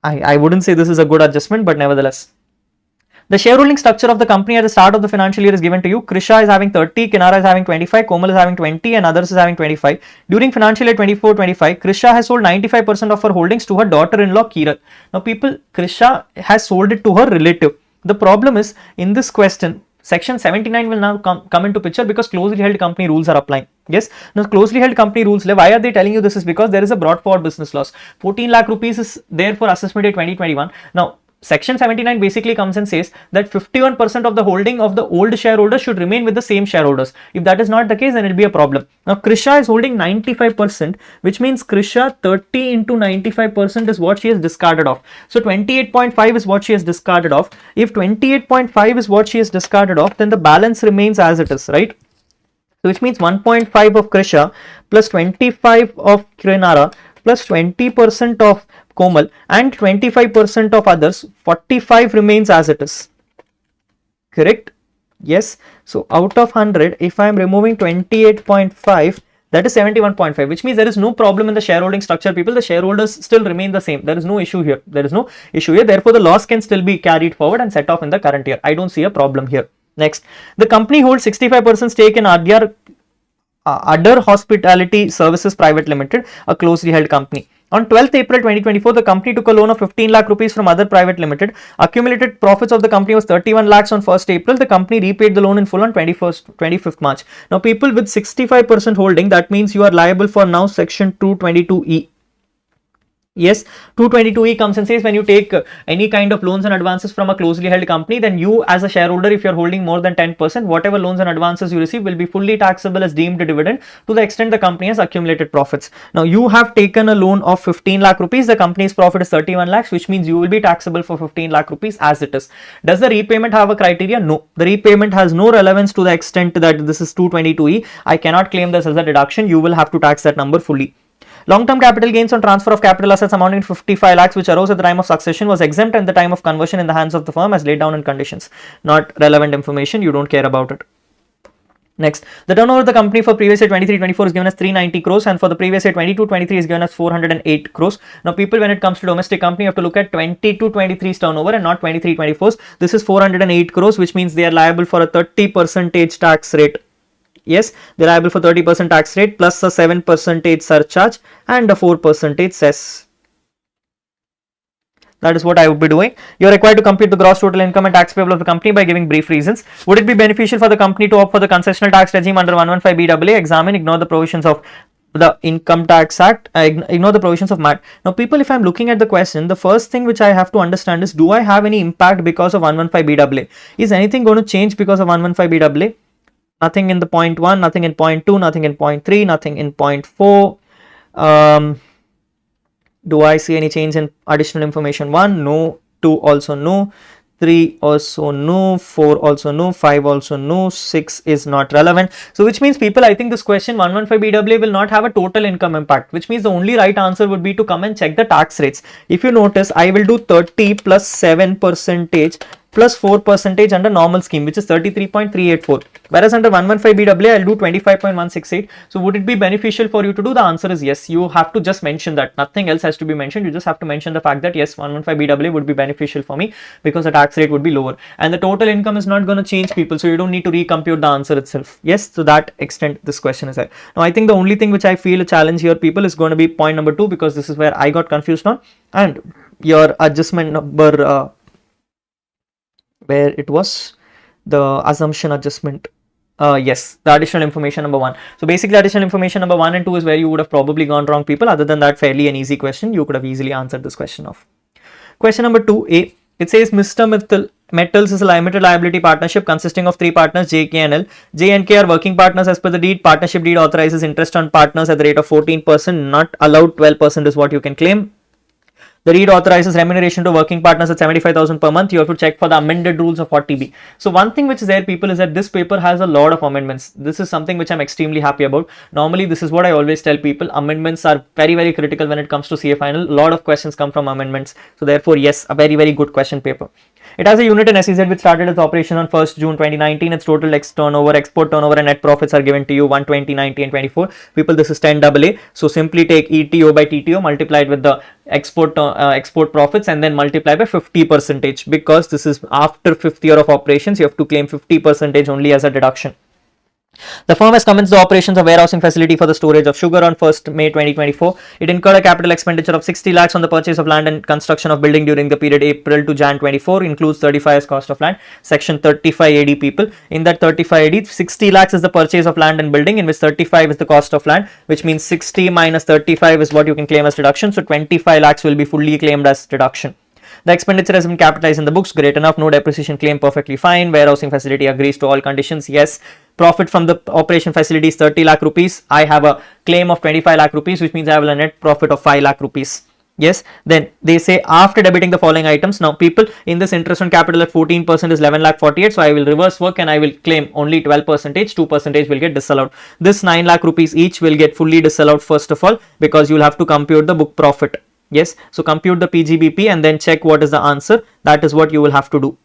I wouldn't say this is a good adjustment, but nevertheless. The shareholding structure of the company at the start of the financial year is given to you. Krisha is having 30, Kinara is having 25, Komal is having 20 and others is having 25. During financial year 24-25, Krisha has sold 95% of her holdings to her daughter-in-law Kiran. Now people, Krisha has sold it to her relative. The problem is in this question, section 79 will now come into picture because closely held company rules are applying. Yes, now closely held company rules, why are they telling you this? Is because there is a brought forward business loss. 14 lakh rupees is there for assessment year 2021. Now Section 79 basically comes and says that 51% of the holding of the old shareholders should remain with the same shareholders. If that is not the case, then it will be a problem. Now, Krisha is holding 95%, which means Krisha 30 into 95% is what she has discarded off. So, 28.5 is what she has discarded off. If 28.5 is what she has discarded off, then the balance remains as it is, right? So, which means 1.5 of Krisha plus 25 of Kinara plus 20% of Komal and 25% of others, 45 remains as it is. Correct? Yes. So out of 100, if I am removing 28.5, that is 71.5, which means there is no problem in the shareholding structure, people. The shareholders still remain the same. There is no issue here. There is no issue here. Therefore, the loss can still be carried forward and set off in the current year. I don't see a problem here. Next, the company holds 65% stake in Adar Hospitality Services Private Limited, a closely held company. On 12th April 2024, the company took a loan of 15 lakh rupees from Other Private Limited. Accumulated profits of the company was 31 lakhs on 1st April. The company repaid the loan in full on 25th March. Now, people with 65% holding, that means you are liable for now section 222E. Yes, 222E comes and says when you take any kind of loans and advances from a closely held company, then you as a shareholder, if you're holding more than 10%, whatever loans and advances you receive will be fully taxable as deemed dividend to the extent the company has accumulated profits. Now, you have taken a loan of 15 lakh rupees, the company's profit is 31 lakhs, which means you will be taxable for 15 lakh rupees as it is. Does the repayment have a criteria? No, the repayment has no relevance to the extent that this is 222E. I cannot claim this as a deduction. You will have to tax that number fully. Long-term capital gains on transfer of capital assets amounting to 55 lakhs which arose at the time of succession was exempt at the time of conversion in the hands of the firm as laid down in conditions. Not relevant information, you don't care about it. Next, the turnover of the company for previous year 23-24 is given as 390 crores and for the previous year 22-23 is given as 408 crores. Now people, when it comes to domestic company, you have to look at 22-23's turnover and not 23-24's. This is 408 crores, which means they are liable for a 30% tax rate. Yes, they are liable for 30% tax rate plus a 7% surcharge and a 4% cess. That is what I would be doing. You are required to compute the gross total income and tax payable of the company by giving brief reasons. Would it be beneficial for the company to opt for the concessional tax regime under 115BAA? Examine, ignore the provisions of the Income Tax Act, ignore the provisions of MAT. Now people, if I am looking at the question, the first thing which I have to understand is, do I have any impact because of 115BAA? Is anything going to change because of 115BAA? Nothing in the point 1, nothing in point 2, nothing in point 3, nothing in point 4. Do I see any change in additional information? 1, no. 2, also no. 3, also no. 4, also no. 5, also no. 6 is not relevant. So, which means people, I think this question 115BAA will not have a total income impact, which means the only right answer would be to come and check the tax rates. If you notice, I will do 30 plus 7% plus 4% under normal scheme, which is 33.384. Whereas under 115BAA, I'll do 25.168. So would it be beneficial for you to do? The answer is yes. You have to just mention that. Nothing else has to be mentioned. You just have to mention the fact that yes, 115BAA would be beneficial for me because the tax rate would be lower. And the total income is not going to change, people. So you don't need to recompute the answer itself. Yes, to that extent, this question is there. Now, I think the only thing which I feel a challenge here, people, is going to be point number 2, because this is where I got confused on. And your adjustment number, where it was the assumption adjustment. Yes, the additional information number 1. So basically, additional information number 1 and 2 is where you would have probably gone wrong, people. Other than that, fairly an easy question. You could have easily answered this question off. Question number 2A. It says Mr. Metals is a limited liability partnership consisting of 3 partners, J, K and L. J and K are working partners as per the deed. Partnership deed authorizes interest on partners at the rate of 14%. Not allowed 12% is what you can claim. The deed authorizes remuneration to working partners at 75,000 per month. You have to check for the amended rules of 40B. So one thing which is there, people, is that this paper has a lot of amendments. This is something which I'm extremely happy about. Normally, this is what I always tell people. Amendments are very, very critical when it comes to CA final. A lot of questions come from amendments. So therefore, yes, a very, very good question paper. It has a unit in SEZ which started its operation on 1st June 2019. Its total turnover, export turnover and net profits are given to you 120, 90 and 24. People, this is 10AA. So simply take ETO by TTO, multiplied with the export profits, and then multiply by 50%, because this is after 5th year of operations. You have to claim 50% only as a deduction. The firm has commenced the operations of warehousing facility for the storage of sugar on 1st May 2024. It incurred a capital expenditure of 60 lakhs on the purchase of land and construction of building during the period April to Jan 24, includes 35 as cost of land. Section 35 AD, people. In that 35 AD, 60 lakhs is the purchase of land and building, in which 35 is the cost of land, which means 60 minus 35 is what you can claim as deduction. So 25 lakhs will be fully claimed as deduction. The expenditure has been capitalized in the books. Great enough. No depreciation claim. Perfectly fine. Warehousing facility agrees to all conditions. Yes. Profit from the operation facility is 30 lakh rupees. I have a claim of 25 lakh rupees, which means I have a net profit of 5 lakh rupees. Yes. Then they say after debiting the following items. Now, people, in this interest on capital at 14% is 11 lakh 48. So I will reverse work and I will claim only 12%. 2% will get disallowed. This 9 lakh rupees each will get fully disallowed first of all, because you will have to compute the book profit. Yes, so compute the PGBP and then check what is the answer. That is what you will have to do.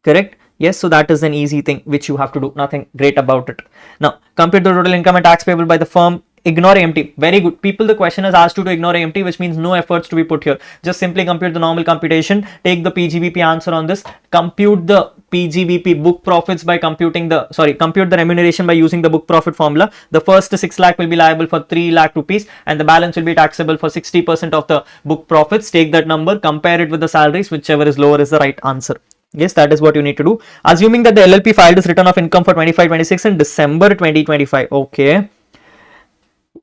Correct? Yes, so that is an easy thing which you have to do. Nothing great about it. Now, compute the total income and tax payable by the firm. Ignore AMT. Very good. People, the question has asked you to ignore AMT, which means no efforts to be put here. Just simply compute the normal computation. Take the PGBP answer on this. Compute the PGBP book profits by compute the remuneration by using the book profit formula. The first 6 lakh will be liable for 3 lakh rupees and the balance will be taxable for 60% of the book profits. Take that number, compare it with the salaries, whichever is lower is the right answer. Yes, that is what you need to do. Assuming that the LLP filed its return of income for 25-26 in December 2025. Okay.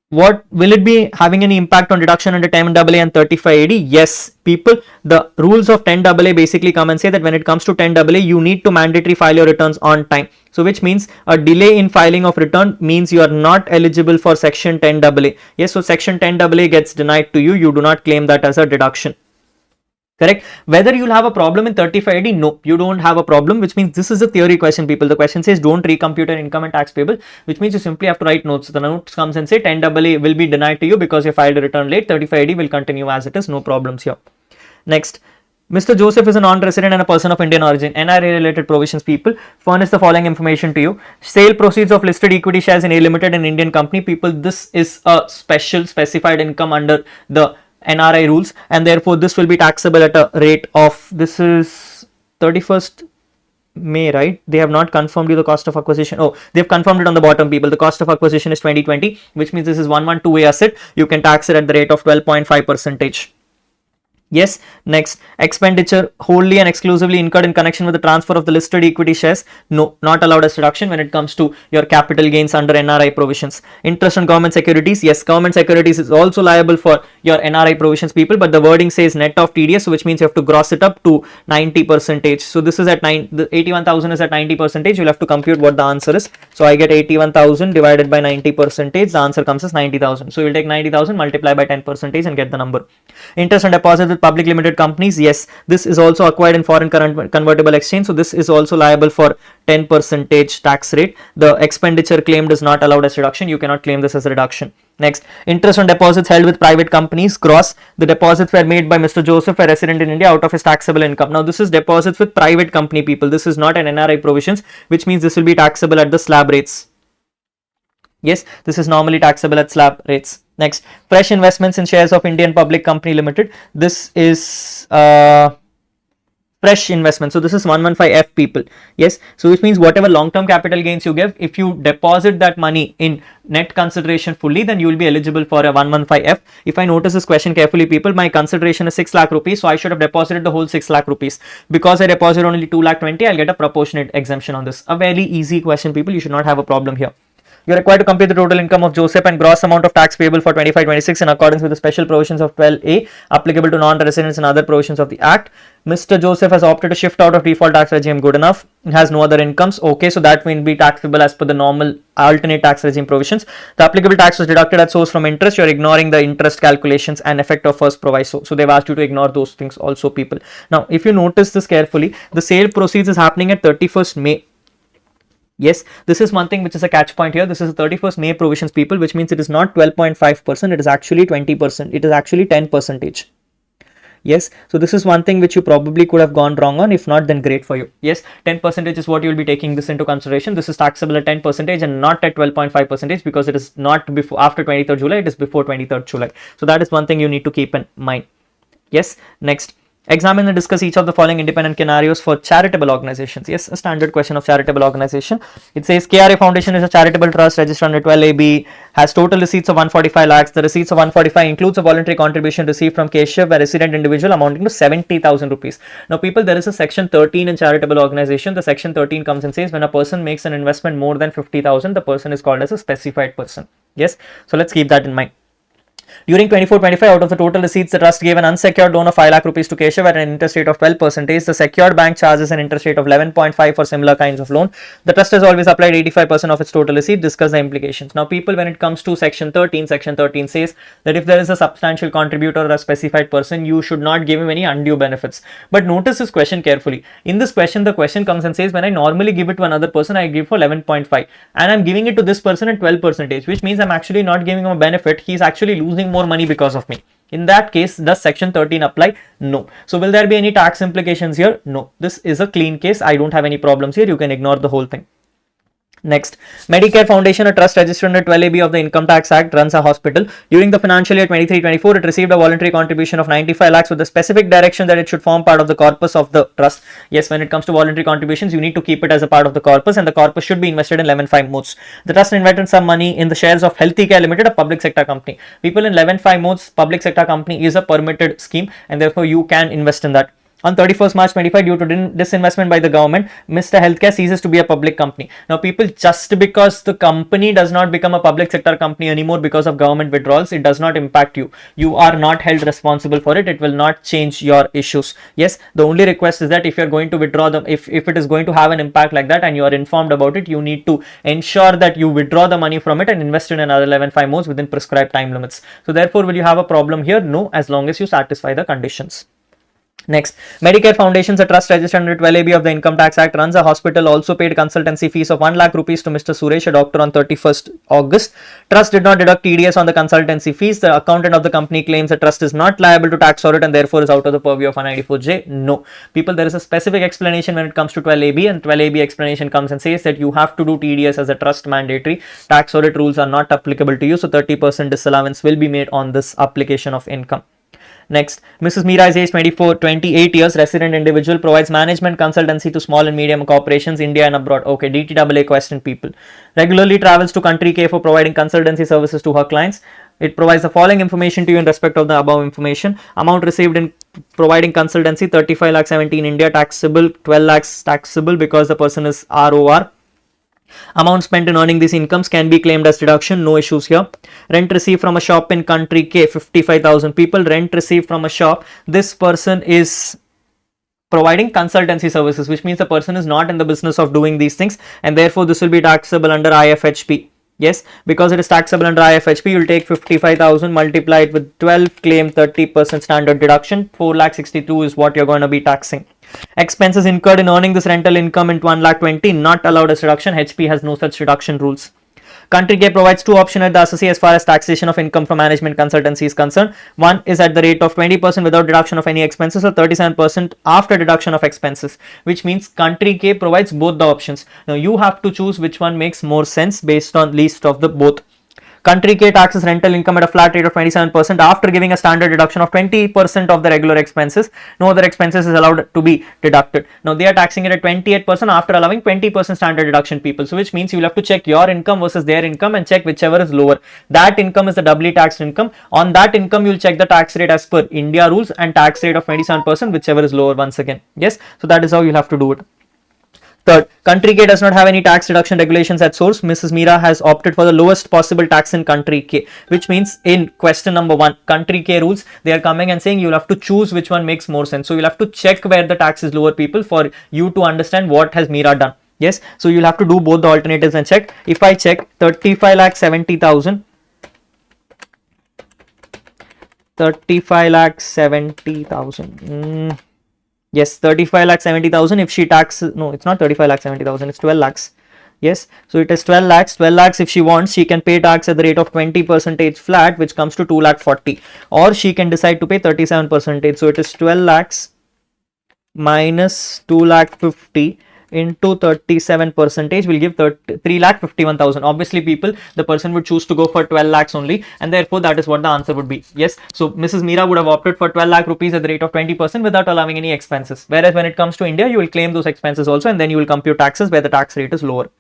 What will it be having any impact on deduction under 10AA and 35AD? Yes, people, the rules of 10AA basically come and say that when it comes to 10AA, you need to mandatory file your returns on time. So which means a delay in filing of return means you are not eligible for section 10AA. Yes, so section 10AA gets denied to you. You do not claim that as a deduction. Correct? Whether you'll have a problem in 35AD, no, you don't have a problem, which means this is a theory question, people. The question says don't recompute an income and tax payable, which means you simply have to write notes. The notes comes and say 10AA will be denied to you because you filed a return late. 35AD will continue as it is, no problems here. Next, Mr. Joseph is a non-resident and a person of Indian origin. NRA related provisions, people. Furnish the following information to you. Sale proceeds of listed equity shares in A Limited, an Indian company. People, this is a special specified income under the NRI rules, and therefore this will be taxable at a rate of, this is 31st May, right? They have not confirmed you the cost of acquisition. Oh, they've confirmed it on the bottom, people. The cost of acquisition is 2020, which means this is 112A asset. You can tax it at the rate of 12.5%. Yes. Next, expenditure wholly and exclusively incurred in connection with the transfer of the listed equity shares. No, not allowed as deduction when it comes to your capital gains under NRI provisions. Interest on government securities. Yes, government securities is also liable for your NRI provisions, people, but the wording says net of TDS, so which means you have to gross it up to 90%. So this is at the 81,000 is at 90%. You'll have to compute what the answer is. So I get 81,000 divided by 90%. The answer comes as 90,000. So you'll take 90,000 multiply by 10% and get the number. Interest on deposit with public limited companies. Yes, this is also acquired in foreign convertible exchange. So this is also liable for 10% tax rate. The expenditure claimed is not allowed as deduction. You cannot claim this as a reduction. Next, interest on deposits held with private companies, gross. The deposits were made by Mr. Joseph, a resident in India, out of his taxable income. Now, this is deposits with private company people. This is not an NRI provisions, which means this will be taxable at the slab rates. Yes, this is normally taxable at slab rates. Next, fresh investments in shares of Indian Public Company Limited. This is fresh investment. So this is 115F people. Yes. So which means whatever long-term capital gains you give, if you deposit that money in net consideration fully, then you will be eligible for a 115F. If I notice this question carefully, people, my consideration is 6 lakh rupees. So I should have deposited the whole 6 lakh rupees. Because I deposit only 2 lakh 20, I'll get a proportionate exemption on this. A very easy question, people. You should not have a problem here. You are required to compute the total income of Joseph and gross amount of tax payable for 25-26 in accordance with the special provisions of 12A applicable to non-residents and other provisions of the Act. Mr. Joseph has opted to shift out of default tax regime. Good enough. He has no other incomes. Okay, so that will be taxable as per the normal alternate tax regime provisions. The applicable tax was deducted at source from interest. You are ignoring the interest calculations and effect of first proviso. So they've asked you to ignore those things also, people. Now, if you notice this carefully, the sale proceeds is happening at 31st May. Yes, this is one thing which is a catch point here. This is a 31st May provisions, people, which means it is not 12.5%. It is actually 20%. It is actually 10%. Yes, so this is one thing which you probably could have gone wrong on. If not, then great for you. Yes, 10% is what you will be taking this into consideration. This is taxable at 10% and not at 12.5% because it is not before after 23rd July. It is before 23rd July. So that is one thing you need to keep in mind. Yes, next. Examine and discuss each of the following independent scenarios for charitable organizations. Yes, a standard question of charitable organization. It says KRA Foundation is a charitable trust registered under 12AB, has total receipts of 145 lakhs. The receipts of 145 includes a voluntary contribution received from Keshav, a resident individual, amounting to 70,000 rupees. Now, people, there is a section 13 in charitable organization. The section 13 comes and says when a person makes an investment more than 50,000, the person is called as a specified person. Yes, so let's keep that in mind. During 24-25, out of the total receipts, the trust gave an unsecured loan of 5 lakh rupees to Keshav at an interest rate of 12%. The secured bank charges an interest rate of 11.5 for similar kinds of loan. The trust has always applied 85% of its total receipt. Discuss the implications. Now, people, when it comes to section 13 says that if there is a substantial contributor or a specified person, you should not give him any undue benefits. But notice this question carefully. In this question, the question comes and says when I normally give it to another person, I give for 11.5 and I'm giving it to this person at 12%, which means I'm actually not giving him a benefit. He's actually losing more money because of me. In that case, does section 13 apply? No. So will there be any tax implications here? No. This is a clean case. I don't have any problems here. You can ignore the whole thing. Next, Medicare Foundation, a trust registered under 12AB of the Income Tax Act, runs a hospital. During the financial year 23-24, it received a voluntary contribution of 95 lakhs with the specific direction that it should form part of the corpus of the trust. Yes, when it comes to voluntary contributions, you need to keep it as a part of the corpus, and the corpus should be invested in 11.5 modes. The trust invested some money in the shares of Healthy Care Limited, a public sector company. People, in 11.5 modes, public sector company is a permitted scheme, and therefore you can invest in that. On 31st March 25, due to disinvestment by the government, Mr. Healthcare ceases to be a public company. Now, people, just because the company does not become a public sector company anymore because of government withdrawals, it does not impact you. You are not held responsible for it. It will not change your issues. Yes, the only request is that if you're going to withdraw them, if it is going to have an impact like that and you are informed about it, you need to ensure that you withdraw the money from it and invest in another 11.5 modes within prescribed time limits. So, therefore, will you have a problem here? No, as long as you satisfy the conditions. Next, Medicare Foundations, a trust registered under 12AB of the Income Tax Act, runs a hospital, also paid consultancy fees of 1 lakh rupees to Mr. Suresh, a doctor, on 31st August. Trust did not deduct TDS on the consultancy fees. The accountant of the company claims the trust is not liable to tax audit and therefore is out of the purview of 194J. No. People, there is a specific explanation when it comes to 12AB, and 12AB explanation comes and says that you have to do TDS as a trust mandatory. Tax audit rules are not applicable to you, so 30% disallowance will be made on this application of income. Next, Mrs. Meera is aged 28 years, resident individual, provides management consultancy to small and medium corporations, India and abroad. Okay, DTAA question, people. Regularly travels to country K for providing consultancy services to her clients. It provides the following information to you in respect of the above information. Amount received in providing consultancy, 35 lakhs 17 India, taxable, 12 lakhs taxable because the person is ROR. Amount spent in earning these incomes can be claimed as deduction, no issues here. Rent received from a shop in country K, 55,000 people. Rent received from a shop. This person is providing consultancy services, which means the person is not in the business of doing these things, and therefore this will be taxable under IFHP. Yes, because it is taxable under IFHP, you will take 55,000, multiply it with 12, claim 30% standard deduction. 4,62,000 is what you're going to be taxing. Expenses incurred in earning this rental income in 1,20,000 not allowed as deduction. HP has no such deduction rules. Country K provides two options at the assessee as far as taxation of income from management consultancy is concerned. One is at the rate of 20% without deduction of any expenses, or 37% after deduction of expenses, which means Country K provides both the options. Now you have to choose which one makes more sense based on least of the both. Country K taxes rental income at a flat rate of 27% after giving a standard deduction of 20% of the regular expenses. No other expenses is allowed to be deducted. Now they are taxing it at 28% after allowing 20% standard deduction, people. So which means you will have to check your income versus their income and check whichever is lower. That income is the doubly taxed income. On that income you will check the tax rate as per India rules and tax rate of 27%, whichever is lower once again. Yes, so that is how you'll have to do it. Third, Country K does not have any tax deduction regulations at source. Mrs. Meera has opted for the lowest possible tax in Country K, which means in question number 1, Country K rules, they are coming and saying you'll have to choose which one makes more sense. So you'll have to check where the tax is lower, people, for you to understand what has Meera done. Yes, so you'll have to do both the alternatives and check. If I check 35,70,000, 35,70,000. Yes, 35,70,000. If she taxes, no, it's not 35,70,000, it's 12 lakhs. Yes, so it is 12 lakhs. 12 lakhs, if she wants, she can pay tax at the rate of 20% flat, which comes to 2,40,000, or she can decide to pay 37%. So it is 12 lakhs minus 2,50,000 into 37% will give 3,51,000. Obviously, people, the person would choose to go for 12 lakhs only, and therefore that is what the answer would be. Yes, so Mrs. Meera would have opted for 12 lakh rupees at the rate of 20% without allowing any expenses. Whereas when it comes to India, you will claim those expenses also, and then you will compute taxes where the tax rate is lower.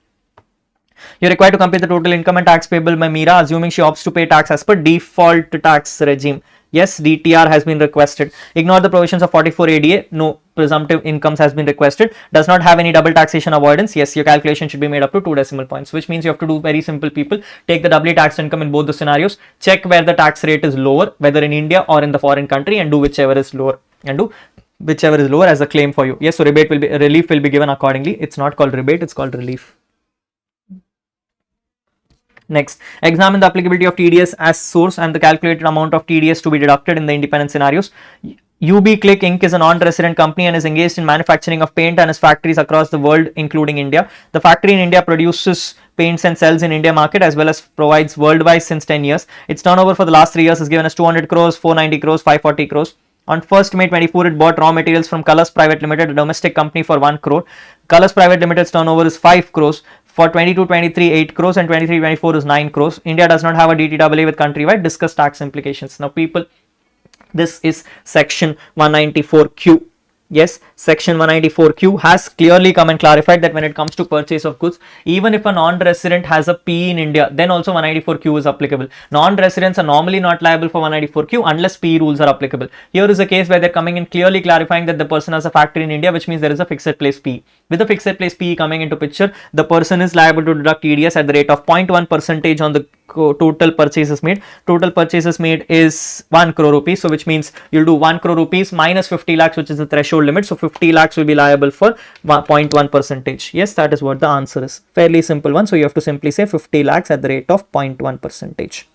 You're required to compute the total income and tax payable by Meera, assuming she opts to pay tax as per default tax regime. Yes, DTR has been requested. Ignore the provisions of 44 ADA. No presumptive incomes has been requested. Does not have any double taxation avoidance. Yes, your calculation should be made up to 2 decimal points, which means you have to do very simple, people. Take the doubly taxed income in both the scenarios. Check where the tax rate is lower, whether in India or in the foreign country, and do whichever is lower. And do whichever is lower as a claim for you. Yes, so relief will be given accordingly. It's not called rebate, it's called relief. Next, examine the applicability of TDS as source and the calculated amount of TDS to be deducted in the independent scenarios. UB Click Inc. is a non-resident company and is engaged in manufacturing of paint and has factories across the world, including India. The factory in India produces paints and sells in India market as well as provides worldwide since 10 years. Its turnover for the last 3 years is given as 200 crores, 490 crores, 540 crores. On 1st May 24, it bought raw materials from Colors Private Limited, a domestic company, for 1 crore. Colors Private Limited's turnover is 5 crores. For 22-23, 8 crores, and 23-24 is 9 crores. India does not have a DTAA with countrywide. Discuss tax implications. Now, people, this is section 194Q. Yes, section 194Q has clearly come and clarified that when it comes to purchase of goods, even if a non-resident has a PE in India, then also 194Q is applicable. Non-residents are normally not liable for 194Q unless PE rules are applicable. Here is a case where they're coming in clearly clarifying that the person has a factory in India, which means there is a fixed place PE. With a fixed place PE coming into picture, the person is liable to deduct TDS at the rate of 0.1% on the total purchases made. Total purchases made is 1 crore rupees. So which means you'll do 1 crore rupees minus 50 lakhs, which is the threshold limit. So 50 lakhs will be liable for 0.1%. Yes, that is what the answer is. Fairly simple one. So you have to simply say 50 lakhs at the rate of 0.1%.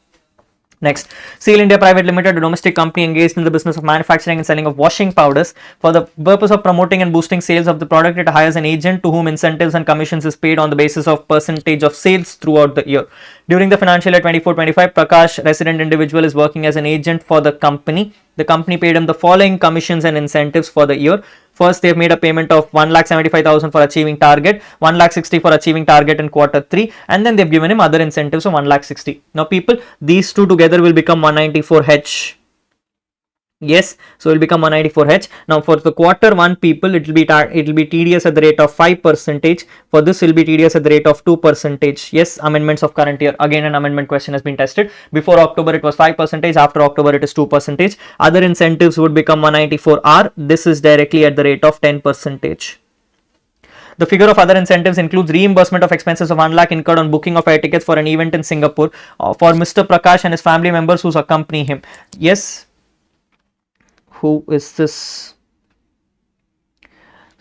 Next, Seal India Private Limited, a domestic company engaged in the business of manufacturing and selling of washing powders. For the purpose of promoting and boosting sales of the product, it hires an agent to whom incentives and commissions is paid on the basis of percentage of sales throughout the year. During the financial year 24-25, Prakash, resident individual, is working as an agent for the company. The company paid him the following commissions and incentives for the year. First, they have made a payment of 1,75,000 for achieving target, 1,60,000 for achieving target in quarter 3, and then they've given him other incentives of 1,60,000. Now, people, these two together will become 194H. Yes, so it will become 194H. Now, for the quarter 1, people, it will be TDS at the rate of 5%. For this, will be TDS at the rate of 2%. Yes, amendments of current year. Again, an amendment question has been tested. Before October, it was 5%. After October, it is 2%. Other incentives would become 194R. This is directly at the rate of 10%. The figure of other incentives includes reimbursement of expenses of 1 lakh incurred on booking of air tickets for an event in Singapore for Mr. Prakash and his family members who accompany him. Yes. Who is this?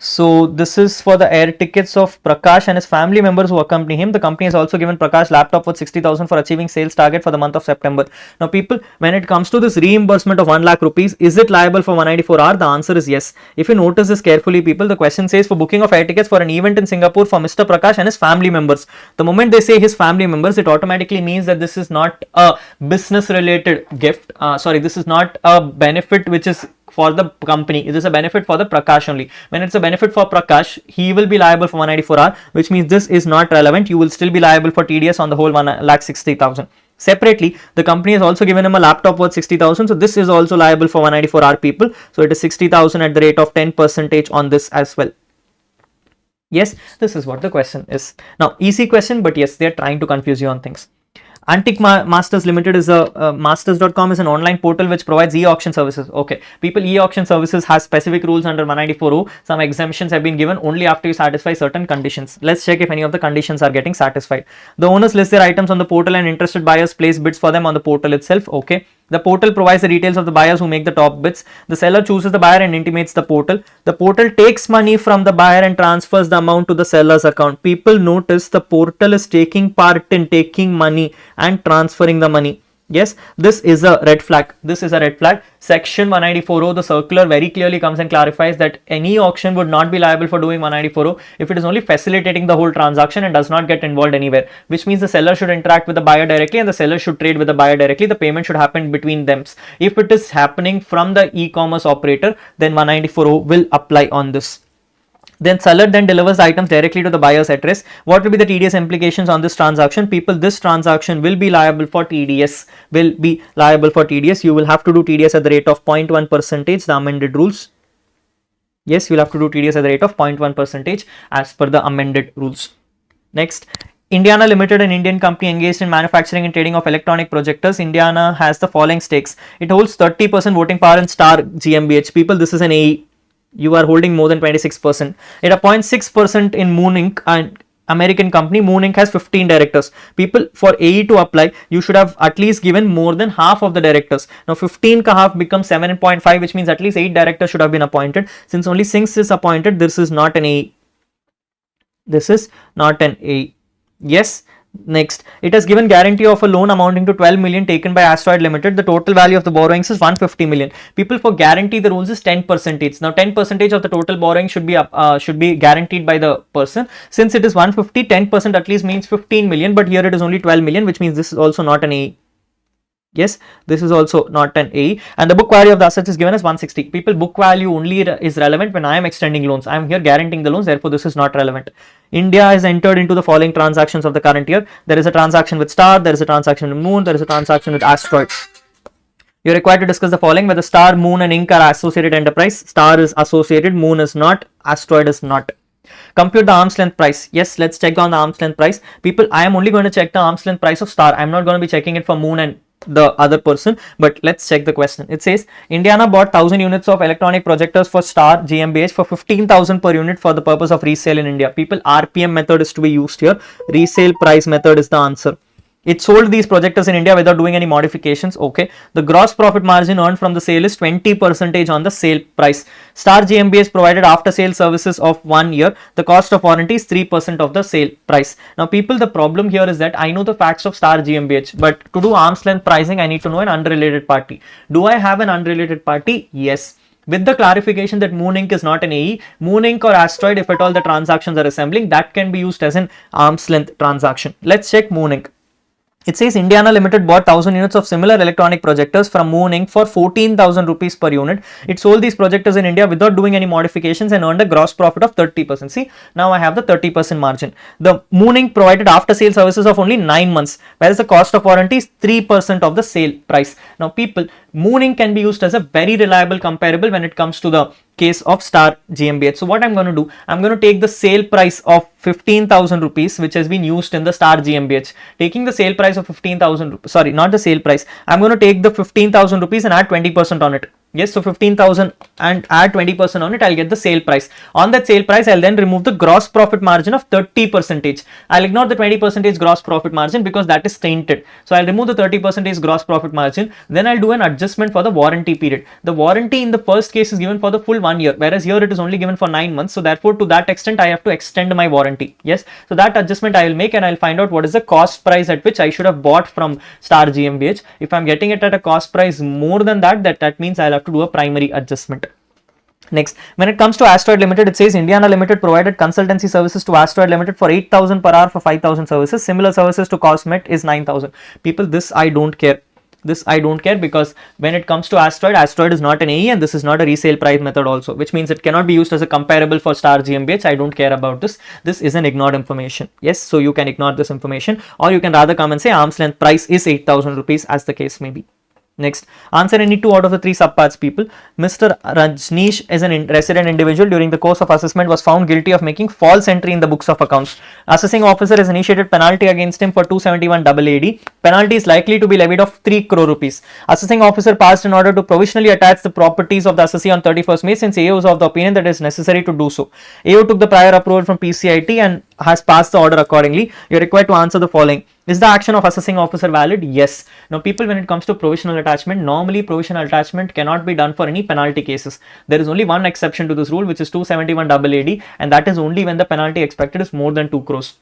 So this is for the air tickets of Prakash and his family members who accompany him. The company has also given Prakash laptop worth 60,000 for achieving sales target for the month of September. Now people, when it comes to this reimbursement of 1 lakh rupees, is it liable for 194R? The answer is yes. If you notice this carefully, people, the question says for booking of air tickets for an event in Singapore for Mr. Prakash and his family members. The moment they say his family members, it automatically means that this is not a business related gift. This is not a benefit which is for the company. It is a benefit for the Prakash only. When it's a benefit for Prakash, he will be liable for 194R, which means this is not relevant. You will still be liable for TDS on the whole 1,60,000. Separately, the company has also given him a laptop worth 60,000. So this is also liable for 194R people. So it is 60,000 at the rate of 10% on this as well. Yes, this is what the question is. Now, easy question, but yes, they are trying to confuse you on things. Antique Masters Limited is a masters.com is an online portal which provides e-auction services. Okay, people, e-auction services has specific rules under 194O. Some exemptions have been given only after you satisfy certain conditions. Let's check if any of the conditions are getting satisfied. The owners list their items on the portal and interested buyers place bids for them on the portal itself. Okay. The portal provides the details of the buyers who make the top bids. The seller chooses the buyer and intimates the portal. The portal takes money from the buyer and transfers the amount to the seller's account. People, notice the portal is taking part in taking money and transferring the money. Yes, this is a red flag. This is a red flag. Section 194O, the circular very clearly comes and clarifies that any auction would not be liable for doing 194O if it is only facilitating the whole transaction and does not get involved anywhere, which means the seller should interact with the buyer directly and the seller should trade with the buyer directly. The payment should happen between them. If it is happening from the e-commerce operator, then 194O will apply on this. Then seller then delivers the items directly to the buyer's address. What will be the TDS implications on this transaction? People, this transaction will be liable for TDS. You will have to do TDS at the rate of 0.1%, the amended rules. Yes, you will have to do TDS at the rate of 0.1% as per the amended rules. Next, Indiana Limited, an Indian company engaged in manufacturing and trading of electronic projectors. Indiana has the following stakes. It holds 30% voting power in Star GmbH. People, this is an AE. You are holding more than 26%. It appoints 6% in Moon Inc., an American company. Moon Inc. has 15 directors. People, for AE to apply, you should have at least given more than half of the directors. Now 15 ka half becomes 7.5, which means at least 8 directors should have been appointed. Since only 6 is appointed, this is not an AE. This is not an AE. Yes. Next, it has given guarantee of a loan amounting to 12 million taken by Asteroid Limited. The total value of the borrowings is 150 million. People, for guarantee, the rules is 10%. Now 10% of the total borrowing should be guaranteed by the person. Since it is 150, 10% at least means 15 million, but here it is only 12 million, which means this is also not an AE. Yes, this is also not an AE, and the book value of the assets is given as 160. People, book value only is relevant when I am extending loans. I am here guaranteeing the loans, therefore this is not relevant. India has entered into the following transactions of the current year. There is a transaction with Star, there is a transaction with Moon, there is a transaction with Asteroid. You are required to discuss the following: whether Star, Moon and Inc. are associated enterprise. Star is associated, Moon is not, Asteroid is not. Compute the arm's length price. Yes, let's check on the arm's length price. People, I am only going to check the arm's length price of Star. I am not going to be checking it for Moon and the other person, but let's check the question. It says Indiana bought 1000 units of electronic projectors for Star GmbH for 15,000 per unit for the purpose of resale in India. People, RPM method is to be used here. Resale price method is the answer. It sold these projectors in India without doing any modifications. Okay. The gross profit margin earned from the sale is 20% on the sale price. Star GmbH provided after sale services of 1 year. The cost of warranty is 3% of the sale price. Now people, the problem here is that I know the facts of Star GmbH, but to do arm's length pricing, I need to know an unrelated party. Do I have an unrelated party? Yes. With the clarification that Moon Inc. is not an AE, Moon Inc. or Asteroid, if at all the transactions are assembling, that can be used as an arm's length transaction. Let's check Moon Inc. It says Indiana Limited bought 1000 units of similar electronic projectors from Moon Inc. for 14,000 rupees per unit. It sold these projectors in India without doing any modifications and earned a gross profit of 30%. See, now I have the 30% margin. The Moon Inc. provided after sale services of only 9 months, whereas the cost of warranty is 3% of the sale price. Now people, Moon Inc. can be used as a very reliable comparable when it comes to the case of Star GmbH. So what I'm going to do, I'm going to take the sale price of 15,000 rupees which has been used in the Star GmbH. Taking the sale price of 15,000, sorry, not the sale price. I'm going to take the 15,000 rupees and add 20% on it. Yes, so 15,000 and add 20% on it, I'll get the sale price. On that sale price, I'll then remove the gross profit margin of 30%. I'll ignore the 20% gross profit margin because that is tainted. So I'll remove the 30% gross profit margin. Then I'll do an adjustment for the warranty period. The warranty in the first case is given for the full 1 year, whereas here it is only given for 9 months. So therefore, to that extent, I have to extend my warranty. Yes, so that adjustment I will make, and I'll find out what is the cost price at which I should have bought from Star GmbH. If I'm getting it at a cost price more than that means I'll have to do a primary adjustment. Next, when it comes to Asteroid Limited, it says Indiana Limited provided consultancy services to Asteroid Limited for 8,000 per hour for 5,000 services. Similar services to Cosmet is 9,000. People, this I don't care. This I don't care, because when it comes to Asteroid is not an AE, and this is not a resale price method also, which means it cannot be used as a comparable for Star GmbH. I don't care about this. This is an ignored information. Yes, so you can ignore this information, or you can rather come and say arm's length price is 8,000 rupees, as the case may be. Next, answer any 2 out of the 3 subparts, people. Mr. Rajneesh is a resident individual during the course of assessment was found guilty of making false entry in the books of accounts. Assessing officer has initiated penalty against him for 271 AAD. Penalty is likely to be levied of 3 crore rupees. Assessing officer passed an order to provisionally attach the properties of the assessee on 31st May since AO is of the opinion that it is necessary to do so. AO took the prior approval from PCIT and has passed the order accordingly. You are required to answer the following. Is the action of assessing officer valid? Yes. Now, people, when it comes to provisional attachment, normally provisional attachment cannot be done for any penalty cases. There is only one exception to this rule, which is 271 AAD, and that is only when the penalty expected is more than 2 crores.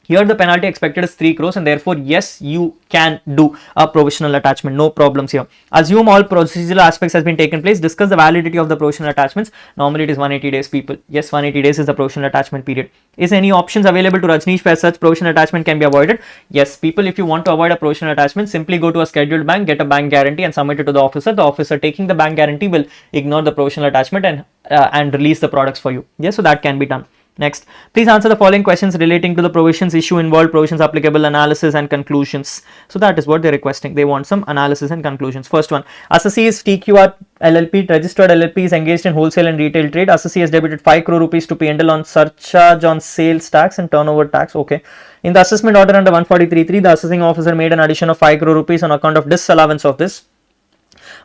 Here the penalty expected is 3 crores, and therefore yes, you can do a provisional attachment, no problems here. Assume all procedural aspects has been taken place. Discuss the validity of the provisional attachments. Normally it is 180 days, people. Yes, 180 days is the provisional attachment period. Is any options available to Rajneesh where such provisional attachment can be avoided? Yes, people, if you want to avoid a provisional attachment, simply go to a scheduled bank, get a bank guarantee and submit it to the officer. The officer taking the bank guarantee will ignore the provisional attachment and release the products for you. Yes, so that can be done. Next, please answer the following questions relating to the provisions issue involved, provisions applicable, analysis and conclusions. So that is what they're requesting. They want some analysis and conclusions. First one, assessee is TQR LLP, registered LLP is engaged in wholesale and retail trade. Assessee has debited 5 crore rupees to P&L on surcharge on sales tax and turnover tax. Okay. In the assessment order under 143.3, the assessing officer made an addition of 5 crore rupees on account of disallowance of this.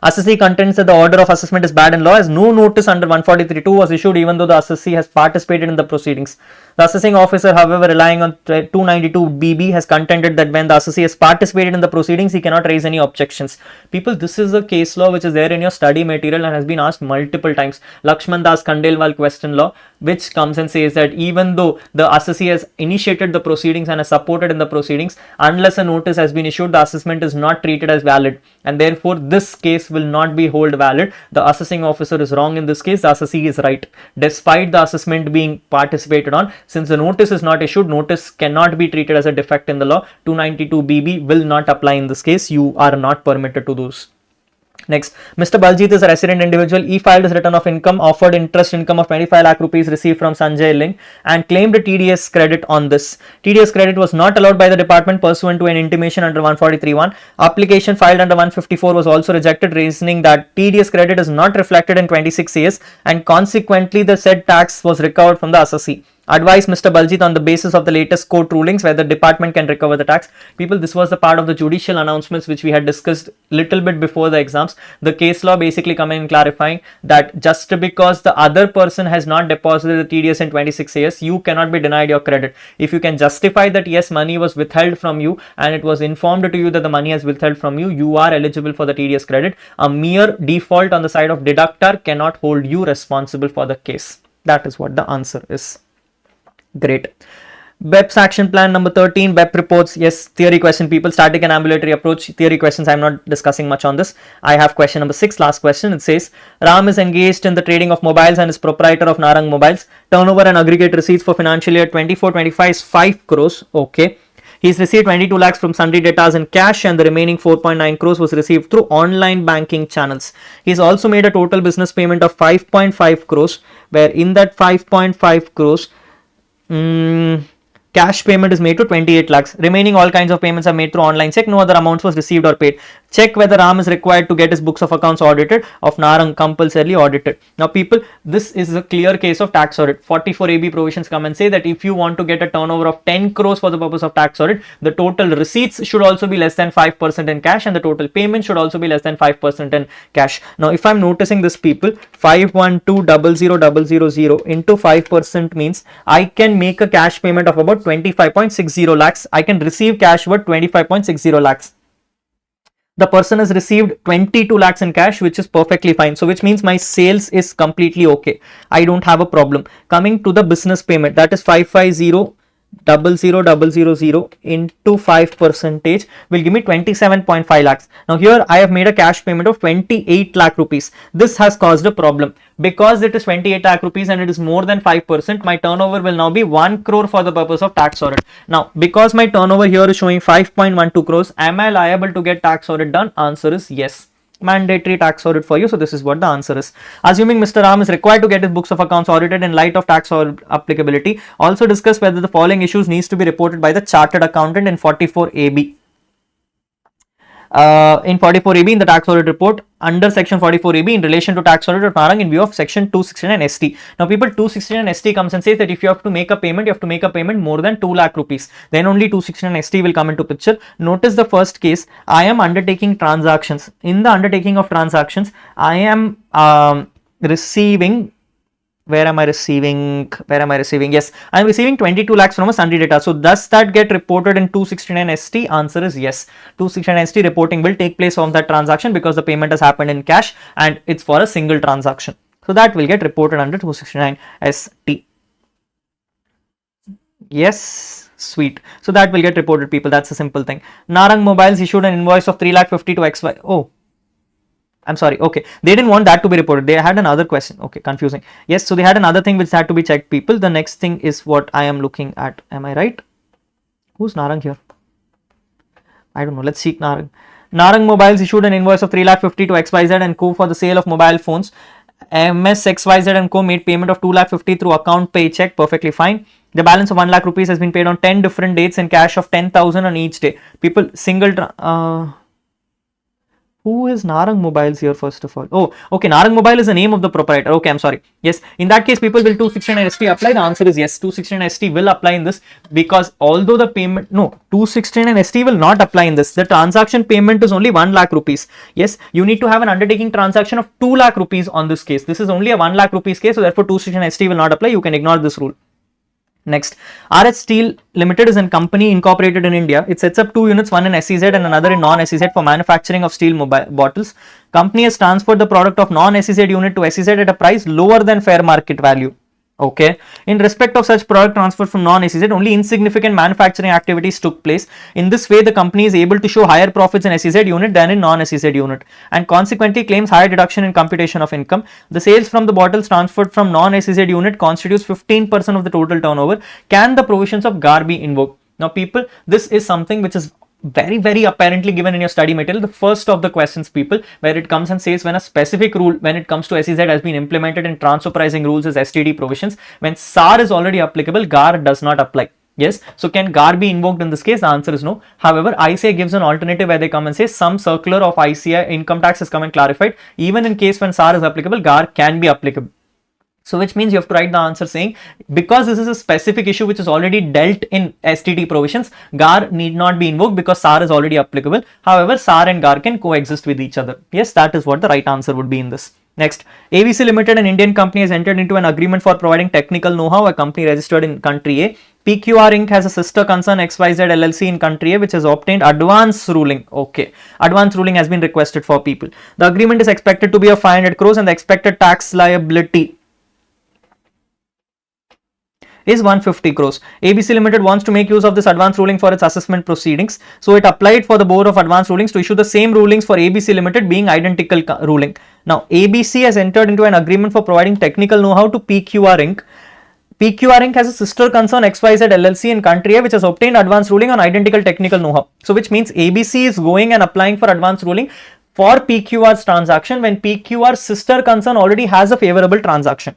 Assessee contends that the order of assessment is bad in law as no notice under 143.2 was issued even though the assessee has participated in the proceedings. The assessing officer, however, relying on 292 BB has contended that when the assessee has participated in the proceedings, he cannot raise any objections. People, this is a case law which is there in your study material and has been asked multiple times. Lakshman Das Khandelwal question law, which comes and says that even though the assessee has initiated the proceedings and has supported in the proceedings, unless a notice has been issued, the assessment is not treated as valid, and therefore this case will not be held valid. The assessing officer is wrong in this case, the assessee is right. Despite the assessment being participated on, since the notice is not issued, notice cannot be treated as a defect in the law. 292 BB will not apply in this case. You are not permitted to those. Next, Mr. Baljit is a resident individual. He filed his return of income, offered interest income of 25 lakh rupees received from Sanjay Ling and claimed a TDS credit on this. TDS credit was not allowed by the department pursuant to an intimation under 143.1. Application filed under 154 was also rejected, reasoning that TDS credit is not reflected in 26 years and consequently the said tax was recovered from the assessee. Advise Mr. Baljit on the basis of the latest court rulings where the department can recover the tax. People, this was the part of the judicial announcements which we had discussed little bit before the exams. The case law basically coming and clarifying that just because the other person has not deposited the TDS in 26 years, you cannot be denied your credit. If you can justify that yes, money was withheld from you and it was informed to you that the money has withheld from you, you are eligible for the TDS credit. A mere default on the side of deductor cannot hold you responsible for the case. That is what the answer is. Great. BEPS action plan number 13, BEP reports. Yes, theory question, people. Static and ambulatory approach. Theory questions, I'm not discussing much on this. I have question number 6, last question. It says, Ram is engaged in the trading of mobiles and is proprietor of Narang Mobiles. Turnover and aggregate receipts for financial year 24-25 is 5 crores. Okay. He's received 22 lakhs from sundry debtors in cash and the remaining 4.9 crores was received through online banking channels. He's also made a total business payment of 5.5 crores, where in that 5.5 crores, cash payment is made to 28 lakhs. Remaining all kinds of payments are made through online check. No other amounts was received or paid. Check whether Ram is required to get his books of accounts audited, of Narang compulsorily audited. Now people, this is a clear case of tax audit. 44AB provisions come and say that if you want to get a turnover of 10 crores for the purpose of tax audit, the total receipts should also be less than 5% in cash and the total payment should also be less than 5% in cash. Now if I'm noticing this, people, 512,000,000 into 5% means I can make a cash payment of about 25.60 lakhs. I can receive cash worth 25.60 lakhs. The person has received 22 lakhs in cash, which is perfectly fine. So which means my sales is completely okay. I don't have a problem. Coming to the business payment, that is 550,000,000 into 5% will give me 27.5 lakhs. Now here I have made a cash payment of 28 lakh rupees. This has caused a problem because it is 28 lakh rupees and it is more than 5%. My turnover will now be 1 crore for the purpose of tax audit. Now because my turnover here is showing 5.12 crores, am I liable to get tax audit done? Answer is yes. Mandatory tax audit for you. So this is what the answer is. Assuming Mr. Ram is required to get his books of accounts audited in light of tax applicability, also discuss whether the following issues needs to be reported by the chartered accountant in 44AB. In 44AB in the tax audit report under section 44AB in relation to tax audit of Narang in view of section 269 ST. Now people, 269 ST comes and says that if you have to make a payment, you have to make a payment more than 2 lakh rupees. Then only 269 ST will come into picture. Notice the first case, I am undertaking transactions. In the undertaking of transactions, I am receiving, where am I receiving? Yes, I am receiving 22 lakhs from a sundry debtor. So does that get reported in 269 ST? Answer is yes. 269 ST reporting will take place on that transaction because the payment has happened in cash and it's for a single transaction. So that will get reported under 269 ST. Yes, sweet. So that will get reported, people. That's a simple thing. Narang Mobiles issued an invoice of 3,50,000 to XY. Oh, I'm sorry. Okay, they didn't want that to be reported. They had another question. Okay, confusing. Yes, so they had another thing which had to be checked, people. The next thing is what I am looking at. Am I right? Who's Narang here? I don't know. Let's see Narang. Narang Mobiles issued an invoice of 3,50,000 to XYZ and Co for the sale of mobile phones. MS XYZ and Co made payment of 2,50,000 through account pay check. Perfectly fine. The balance of 1 lakh rupees has been paid on 10 different dates in cash of 10,000 on each day. People, single. Who is Narang Mobiles here first of all? Oh, okay, Narang Mobile is the name of the proprietor. Okay, I'm sorry. Yes, in that case, people, will 269 ST apply? The answer is yes, 269 ST will apply in this because although the payment, no, 269 ST will not apply in this. The transaction payment is only 1 lakh rupees. Yes, you need to have an undertaking transaction of 2 lakh rupees on this case. This is only a 1 lakh rupees case, so therefore 269 ST will not apply. You can ignore this rule. Next, RH Steel Limited is a company incorporated in India. It sets up 2 units, one in SEZ and another in non-SEZ for manufacturing of steel bottles. Company has transferred the product of non-SEZ unit to SEZ at a price lower than fair market value. Okay. In respect of such product transfer from non-SEZ, only insignificant manufacturing activities took place. In this way, the company is able to show higher profits in SEZ unit than in non-SEZ unit and consequently claims higher deduction in computation of income. The sales from the bottles transferred from non-SEZ unit constitutes 15% of the total turnover. Can the provisions of GAAR be invoked? Now people, this is something which is very apparently given in your study material. The first of the questions, people, where it comes and says when a specific rule when it comes to SEZ has been implemented in transfer pricing rules as STD provisions, when SAR is already applicable, GAAR does not apply. Yes, so can GAAR be invoked in this case? The answer is no. However, ICAI gives an alternative where they come and say some circular of ICAI income tax has come and clarified even in case when SAR is applicable, GAAR can be applicable. So which means you have to write the answer saying because this is a specific issue which is already dealt in STD provisions, GAAR need not be invoked because SAR is already applicable. However, SAR and GAAR can coexist with each other. Yes, that is what the right answer would be in this. Next, ABC Limited, an Indian company, has entered into an agreement for providing technical know-how, a company registered in country A. PQR Inc. has a sister concern XYZ LLC in country A which has obtained advance ruling. Okay, advance ruling has been requested for people. The agreement is expected to be of 500 crores and the expected tax liability is 150 crores. ABC Limited wants to make use of this advance ruling for its assessment proceedings. So it applied for the Board of Advance Rulings to issue the same rulings for ABC Limited being identical ruling. Now ABC has entered into an agreement for providing technical know-how to PQR Inc. PQR Inc. has a sister concern XYZ LLC in country A which has obtained advance ruling on identical technical know-how. So which means ABC is going and applying for advance ruling for PQR's transaction when PQR's sister concern already has a favorable transaction.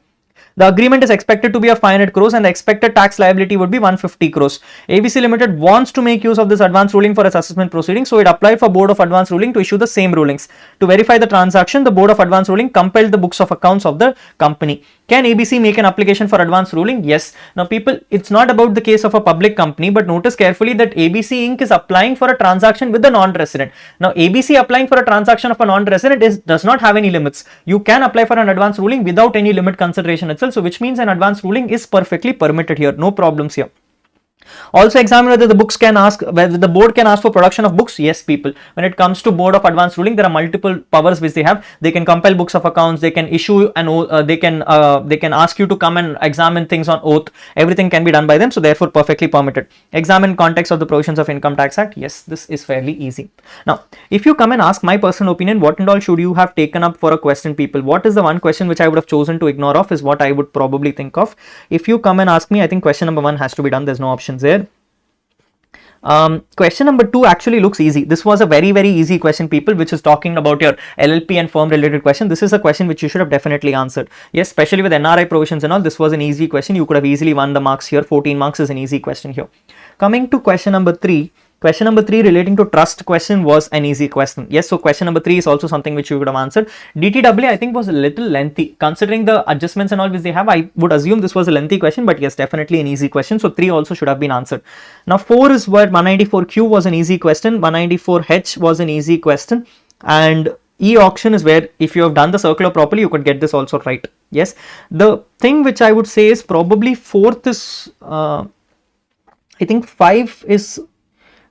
The agreement is expected to be of 500 crores and the expected tax liability would be 150 crores. ABC Limited wants to make use of this advance ruling for its assessment proceedings, so it applied for Board of Advance Ruling to issue the same rulings. To verify the transaction, the Board of Advance Ruling compelled the books of accounts of the company. Can ABC make an application for advance ruling? Yes. Now people, it's not about the case of a public company, but notice carefully that ABC Inc. is applying for a transaction with the non-resident. Now ABC applying for a transaction of a non-resident does not have any limits. You can apply for an advance ruling without any limit consideration itself, so which means an advance ruling is perfectly permitted here, no problems here. Also examine whether the books can ask, whether the board can ask for production of books. Yes, people, when it comes to Board of Advance Ruling, there are multiple powers which they have. They can compel books of accounts, they can issue an oath, they can ask you to come and examine things on oath. Everything can be done by them, so therefore perfectly permitted. Examine context of the provisions of Income Tax Act. Yes, this is fairly easy. Now if you come and ask my personal opinion, what and all should you have taken up for a question, people? What is the one question which I would have chosen to ignore off is what I would probably think of. If you come and ask me, I think question number 1 has to be done. There's no options there. Question number 2 actually looks easy. This was a very easy question, people, which is talking about your LLP and firm related question. This is a question which you should have definitely answered. Yes, especially with NRI provisions and all, this was an easy question. You could have easily won the marks here. 14 marks is an easy question here. Coming to question number 3. Question number 3 relating to trust question was an easy question. Yes, so question number 3 is also something which you could have answered. DTAA I think was a little lengthy. Considering the adjustments and all which they have, I would assume this was a lengthy question, but yes, definitely an easy question. So 3 also should have been answered. Now 4 is where 194Q was an easy question, 194H was an easy question, and E-auction is where if you have done the circular properly, you could get this also right. Yes, the thing which I would say is probably 4th is, I think 5 is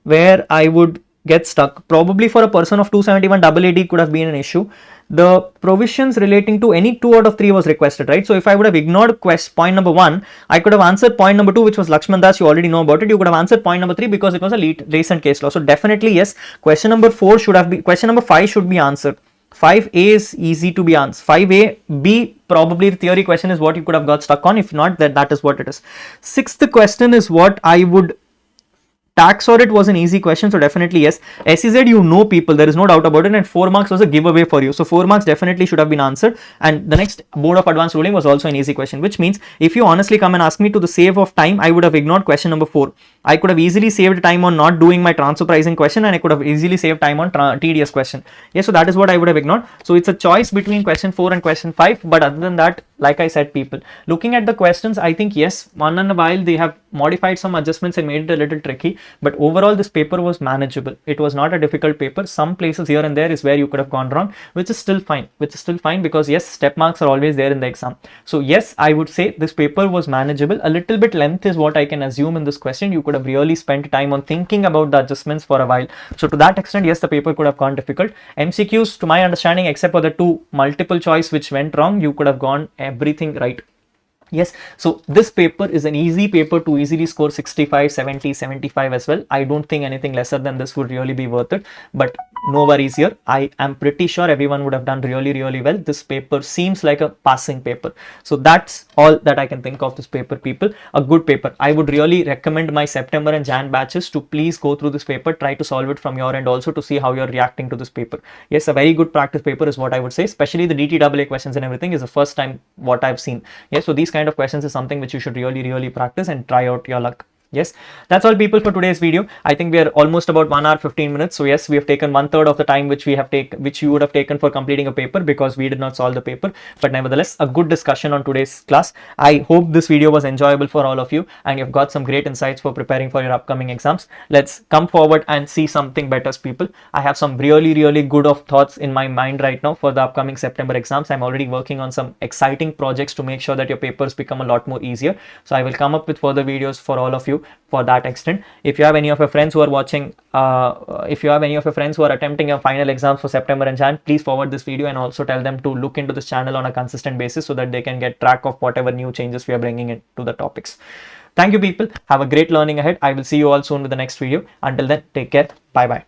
where I would get stuck. Probably for a person of 271 AAD could have been an issue. The provisions relating to any 2 out of 3 was requested, right? So if I would have ignored point number 1, I could have answered point number 2, which was Lakshman Das. You already know about it. You could have answered point number 3 because it was a recent case law. So definitely yes, question number 4 should have been, question number 5 should be answered. 5A is easy to be answered. 5A, B probably the theory question is what you could have got stuck on. If not, that is what it is. 6th question is what I would, tax audit was an easy question, so definitely yes. SEZ, you know, people, there is no doubt about it, and 4 marks was a giveaway for you. So 4 marks definitely should have been answered. And the next Board of Advance Ruling was also an easy question, which means if you honestly come and ask me to the save of time, I would have ignored question number 4. I could have easily saved time on not doing my transfer pricing question, and I could have easily saved time on TDS question. Yes, so that is what I would have ignored. So it's a choice between question 4 and question 5. But other than that, like I said, people, looking at the questions, I think yes, one in a while they have modified some adjustments and made it a little tricky, but overall this paper was manageable. It was not a difficult paper. Some places here and there is where you could have gone wrong, which is still fine, because yes, step marks are always there in the exam. So yes, I would say this paper was manageable. A little bit length is what I can assume in this question. You could have really spent time on thinking about the adjustments for a while. So to that extent, yes, the paper could have gone difficult. MCQs, to my understanding, except for the 2 multiple choice which went wrong, you could have gone everything right. Yes, so this paper is an easy paper to easily score 65, 70, 75 as well. I don't think anything lesser than this would really be worth it, but no worries here. I am pretty sure everyone would have done really well. This paper seems like a passing paper. So that's all that I can think of this paper, people. A good paper. I would really recommend my September and Jan batches to please go through this paper, try to solve it from your end also to see how you're reacting to this paper. Yes, a very good practice paper is what I would say, especially the DTAA questions and everything is the first time what I've seen. Yes, so these kind of questions is something which you should really practice and try out your luck. Yes, that's all, people, for today's video. I think we are almost about 1 hour 15 minutes. So yes, we have taken 1/3 of the time which you would have taken for completing a paper, because we did not solve the paper. But nevertheless, a good discussion on today's class. I hope this video was enjoyable for all of you and you've got some great insights for preparing for your upcoming exams. Let's come forward and see something better, people. I have some really good of thoughts in my mind right now for the upcoming September exams. I'm already working on some exciting projects to make sure that your papers become a lot more easier. So I will come up with further videos for all of you for that extent. If you have any of your friends who are watching, if you have any of your friends who are attempting your final exams for September and Jan, please forward this video and also tell them to look into this channel on a consistent basis so that they can get track of whatever new changes we are bringing into the topics. Thank you, people. Have a great learning ahead. I will see you all soon with the next video. Until then, take care. Bye bye.